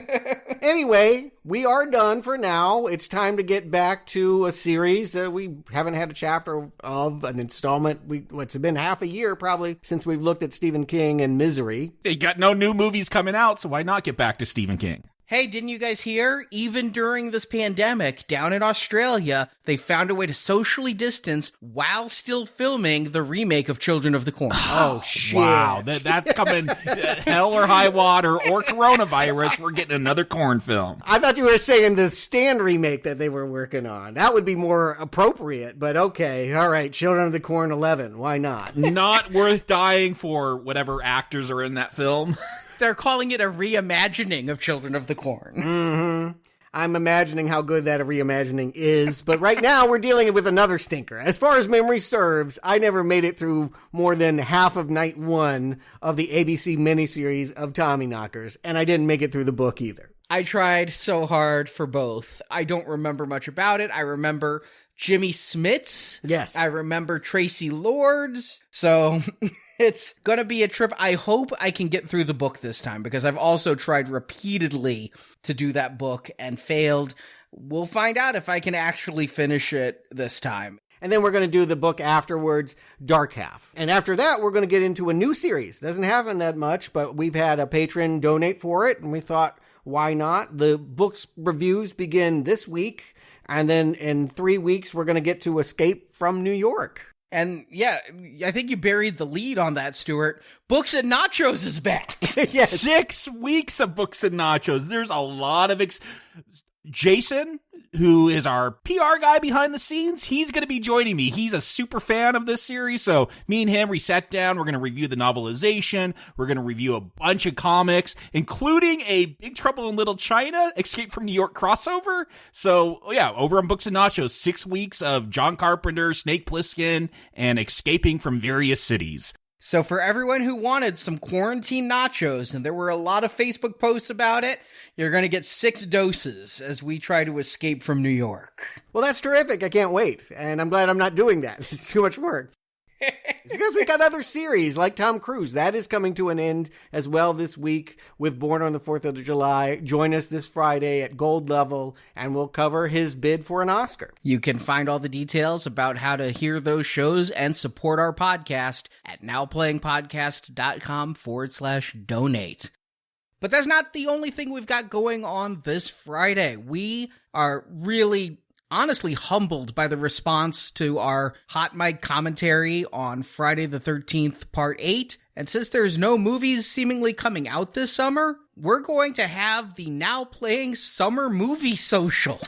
Anyway, we are done for now. It's time to get back to a series that we haven't had a chapter of, an installment. It's been half a year probably since we've looked at Stephen King and Misery. You got no new movies coming out, so why not get back to Stephen King? Hey, didn't you guys hear? Even during this pandemic, down in Australia, they found a way to socially distance while still filming the remake of Children of the Corn. Oh, shit. Wow, that's coming hell or high water or coronavirus. We're getting another Corn film. I thought you were saying the Stand remake that they were working on. That would be more appropriate, but okay. All right, Children of the Corn 11. Why not? Not worth dying for whatever actors are in that film. They're calling it a reimagining of Children of the Corn. Mm-hmm. I'm imagining how good that reimagining is, but right now we're dealing with another stinker. As far as memory serves, I never made it through more than half of night one of the ABC miniseries of Tommyknockers, and I didn't make it through the book either. I tried so hard for both. I don't remember much about it. I remember Jimmy Smits. Yes. I remember Tracy Lords. So it's going to be a trip. I hope I can get through the book this time because I've also tried repeatedly to do that book and failed. We'll find out if I can actually finish it this time. And then we're going to do the book afterwards, Dark Half. And after that, we're going to get into a new series. Doesn't happen that much, but we've had a patron donate for it, and we thought, why not? The book's reviews begin this week. And then in 3 weeks, we're going to get to Escape from New York. And yeah, I think you buried the lead on that, Stuart. Books and Nachos is back. Yes. 6 weeks of Books and Nachos. There's a lot of Jason, who is our PR guy behind the scenes, he's going to be joining me. He's a super fan of this series, so me and him, we sat down. We're going to review the novelization. We're going to review a bunch of comics, including a Big Trouble in Little China, Escape from New York crossover. So, yeah, over on Books and Nachos, 6 weeks of John Carpenter, Snake Plissken, and escaping from various cities. So for everyone who wanted some quarantine nachos, and there were a lot of Facebook posts about it, you're going to get 6 doses as we try to escape from New York. Well, that's terrific. I can't wait. And I'm glad I'm not doing that. It's too much work. It's because we got other series like Tom Cruise. That is coming to an end as well this week with Borne on the 4th of July. Join us this Friday at Gold Level, and we'll cover his bid for an Oscar. You can find all the details about how to hear those shows and support our podcast at nowplayingpodcast.com/donate. But that's not the only thing we've got going on this Friday. We are really honestly humbled by the response to our hot mic commentary on Friday the 13th, Part 8. And since there's no movies seemingly coming out this summer, we're going to have the Now Playing Summer Movie Social.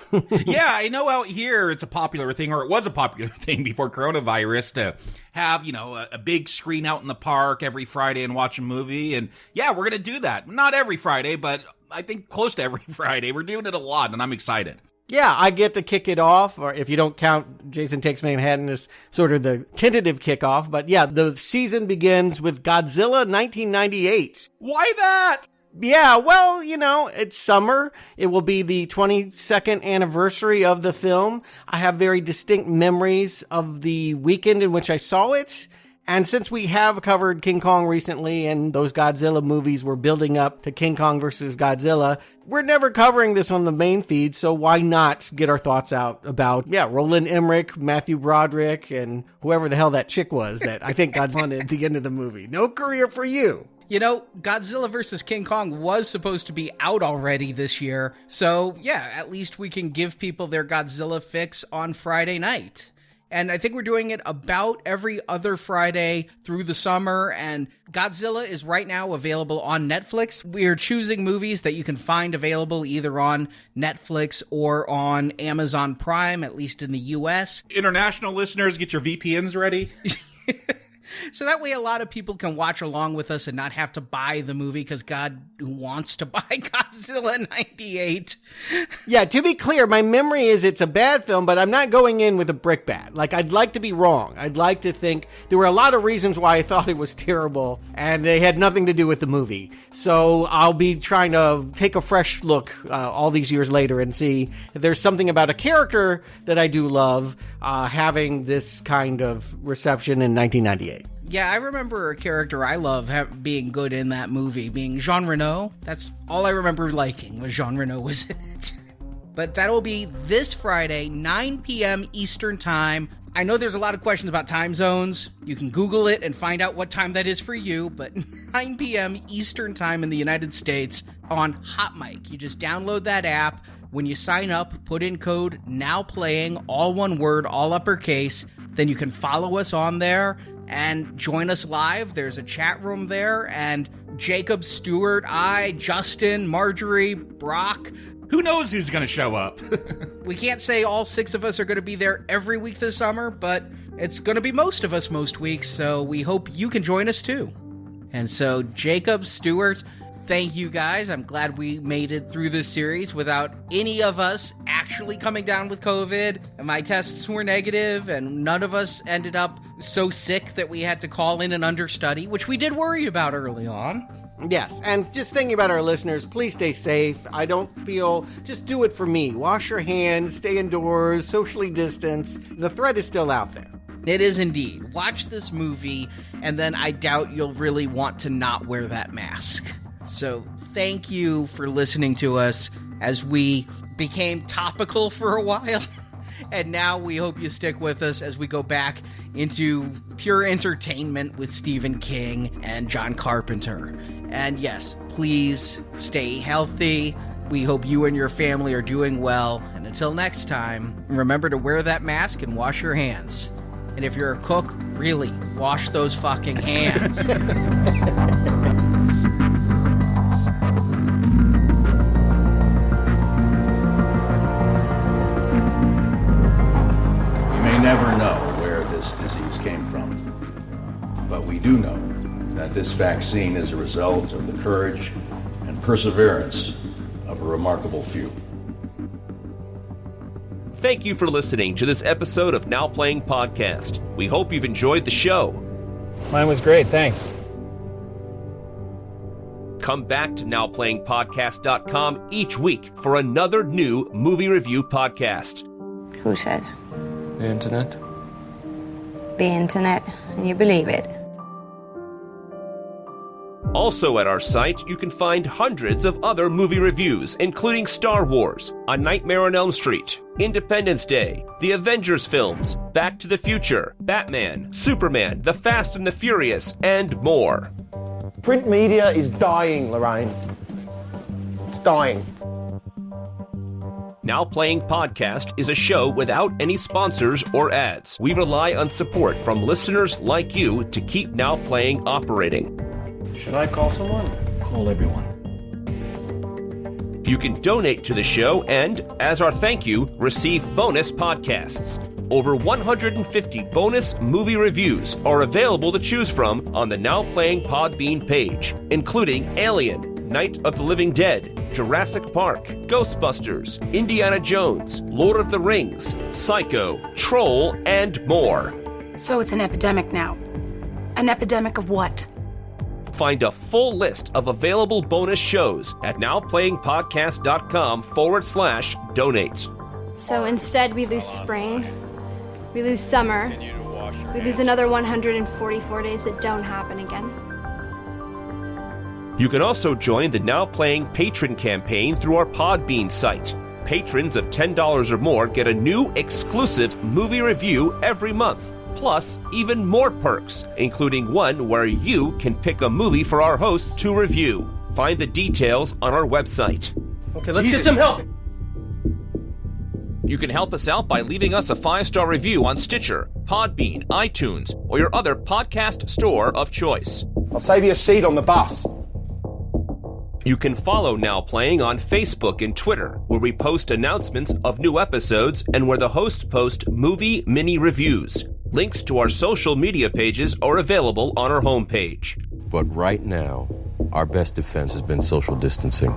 Yeah, I know out here it's a popular thing, or it was a popular thing before coronavirus, to have, you know, a big screen out in the park every Friday and watch a movie. And yeah, we're going to do that. Not every Friday, but I think close to every Friday. We're doing it a lot, and I'm excited. Yeah, I get to kick it off, or if you don't count Jason Takes Manhattan as sort of the tentative kickoff. But yeah, the season begins with Godzilla 1998. Why that? Yeah, well, you know, it's summer. It will be the 22nd anniversary of the film. I have very distinct memories of the weekend in which I saw it. And since we have covered King Kong recently, and those Godzilla movies were building up to King Kong versus Godzilla, we're never covering this on the main feed, so why not get our thoughts out about, Roland Emmerich, Matthew Broderick, and whoever the hell that chick was that I think God's on at the end of the movie. No career for you. You know, Godzilla vs. King Kong was supposed to be out already this year, so yeah, at least we can give people their Godzilla fix on Friday night. And I think we're doing it about every other Friday through the summer, and Godzilla is right now available on Netflix. We're choosing movies that you can find available either on Netflix or on Amazon Prime, at least in the US. International listeners, get your VPNs ready. So that way a lot of people can watch along with us and not have to buy the movie, because God, who wants to buy Godzilla 98? Yeah, to be clear, my memory is it's a bad film, but I'm not going in with a brickbat. Like, I'd like to be wrong. I'd like to think there were a lot of reasons why I thought it was terrible, and they had nothing to do with the movie. So I'll be trying to take a fresh look all these years later and see if there's something about a character that I do love having this kind of reception in 1998. Yeah, I remember a character I love being good in that movie, being Jean Reno. That's all I remember liking, was Jean Reno was in it. But that'll be this Friday, 9 p.m. Eastern Time. I know there's a lot of questions about time zones. You can Google it and find out what time that is for you, but 9 p.m. Eastern Time in the United States on Hot Mic. You just download that app. When you sign up, put in code NOWPLAYING, all one word, all uppercase. Then you can follow us on there and join us live. There's a chat room there, and Jakob, Stuart, I, Justin, Marjorie, Brock. Who knows who's going to show up? We can't say all 6 of us are going to be there every week this summer, but it's going to be most of us most weeks, so we hope you can join us too. And so, Jakob, Stuart, thank you guys. I'm glad we made it through this series without any of us actually coming down with COVID. And my tests were negative, and none of us ended up so sick that we had to call in an understudy, which we did worry about early on. Yes, and just thinking about our listeners, please stay safe. I don't feel, just do it for me. Wash your hands, stay indoors, socially distance. The threat is still out there. It is indeed. Watch this movie, and then I doubt you'll really want to not wear that mask. So thank you for listening to us as we became topical for a while. And now we hope you stick with us as we go back into pure entertainment with Stephen King and John Carpenter. And yes, please stay healthy. We hope you and your family are doing well. And until next time, remember to wear that mask and wash your hands. And if you're a cook, really, wash those fucking hands. this disease came from. But we do know that this vaccine is a result of the courage and perseverance of a remarkable few. Thank you for listening to this episode of Now Playing Podcast. We hope you've enjoyed the show. Mine was great, thanks. Come back to NowPlayingPodcast.com each week for another new movie review podcast. Who says? The internet. The internet, and you believe it. Also at our site, you can find hundreds of other movie reviews, including Star Wars, A Nightmare on Elm Street, Independence Day, the Avengers films, Back to the Future, Batman, Superman, The Fast and the Furious, and more. Print media is dying, Lorraine. It's dying. Now Playing Podcast is a show without any sponsors or ads. We rely on support from listeners like you to keep Now Playing operating. Should I call someone? Call everyone. You can donate to the show and, as our thank you, receive bonus podcasts. Over 150 bonus movie reviews are available to choose from on the Now Playing Podbean page, including Alien, Night of the Living Dead, Jurassic Park, Ghostbusters, Indiana Jones, Lord of the Rings, Psycho, Troll, and more. So it's an epidemic now. An epidemic of what? Find a full list of available bonus shows at nowplayingpodcast.com/donate. So instead we lose spring, we lose summer, we lose another 144 days that don't happen again. You can also join the Now Playing Patron campaign through our Podbean site. Patrons of $10 or more get a new exclusive movie review every month. Plus, even more perks, including one where you can pick a movie for our hosts to review. Find the details on our website. Okay, let's get some help. You can help us out by leaving us a 5-star review on Stitcher, Podbean, iTunes, or your other podcast store of choice. I'll save you a seat on the bus. You can follow Now Playing on Facebook and Twitter, where we post announcements of new episodes and where the hosts post movie mini reviews. Links to our social media pages are available on our homepage. But right now, our best defense has been social distancing.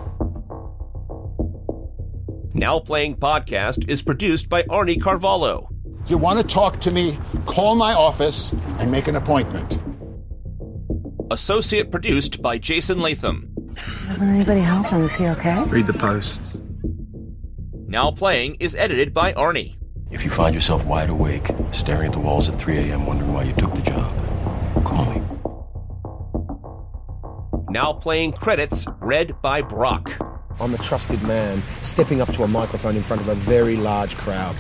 Now Playing Podcast is produced by Arnie Carvalho. You want to talk to me? Call my office and make an appointment. Associate produced by Jason Latham. Doesn't anybody help him? Is he okay? Read the posts. Now Playing is edited by Arnie. If you find yourself wide awake, staring at the walls at 3 a.m. wondering why you took the job, call me. Now Playing credits read by Brock. I'm a trusted man, stepping up to a microphone in front of a very large crowd.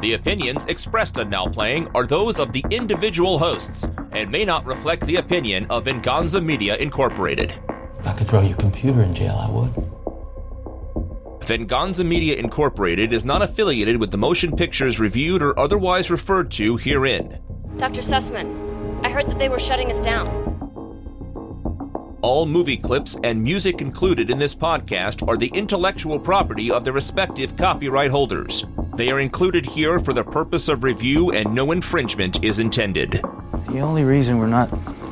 The opinions expressed on Now Playing are those of the individual hosts and may not reflect the opinion of Venganza Media Incorporated. If I could throw your computer in jail, I would. Venganza Media Incorporated is not affiliated with the motion pictures reviewed or otherwise referred to herein. Dr. Sussman, I heard that they were shutting us down. All movie clips and music included in this podcast are the intellectual property of their respective copyright holders. They are included here for the purpose of review and no infringement is intended. The only reason we're not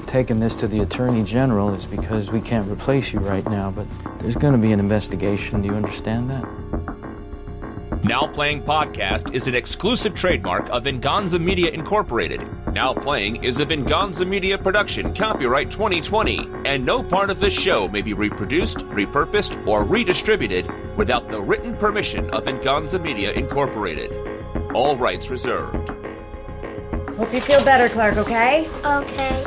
taking this to the Attorney General is because we can't replace you right now, but there's going to be an investigation. Do you understand that? Now Playing Podcast is an exclusive trademark of Venganza Media Incorporated. Now Playing is a Venganza Media production, copyright 2020, and no part of this show may be reproduced, repurposed, or redistributed without the written permission of Venganza Media Incorporated. All rights reserved. Hope you feel better, Clark, okay? Okay.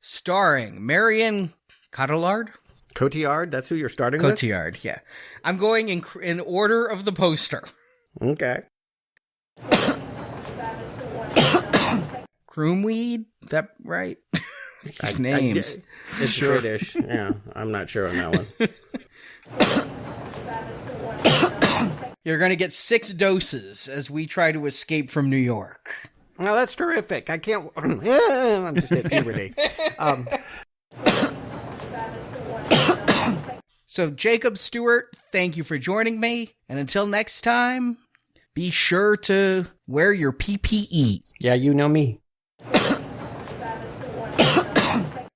Starring Marion Cotillard? Cotillard, that's who you're starting with? Cotillard, yeah. I'm going in order of the poster. Okay. Croomweed? Is that right? These names. It's sure. British. Yeah, I'm not sure on that one. You're going to get 6 doses as we try to escape from New York. Well, that's terrific. I can't... I'm just at puberty. So, Jakob, Stuart, thank you for joining me. And until next time, be sure to wear your PPE. Yeah, you know me.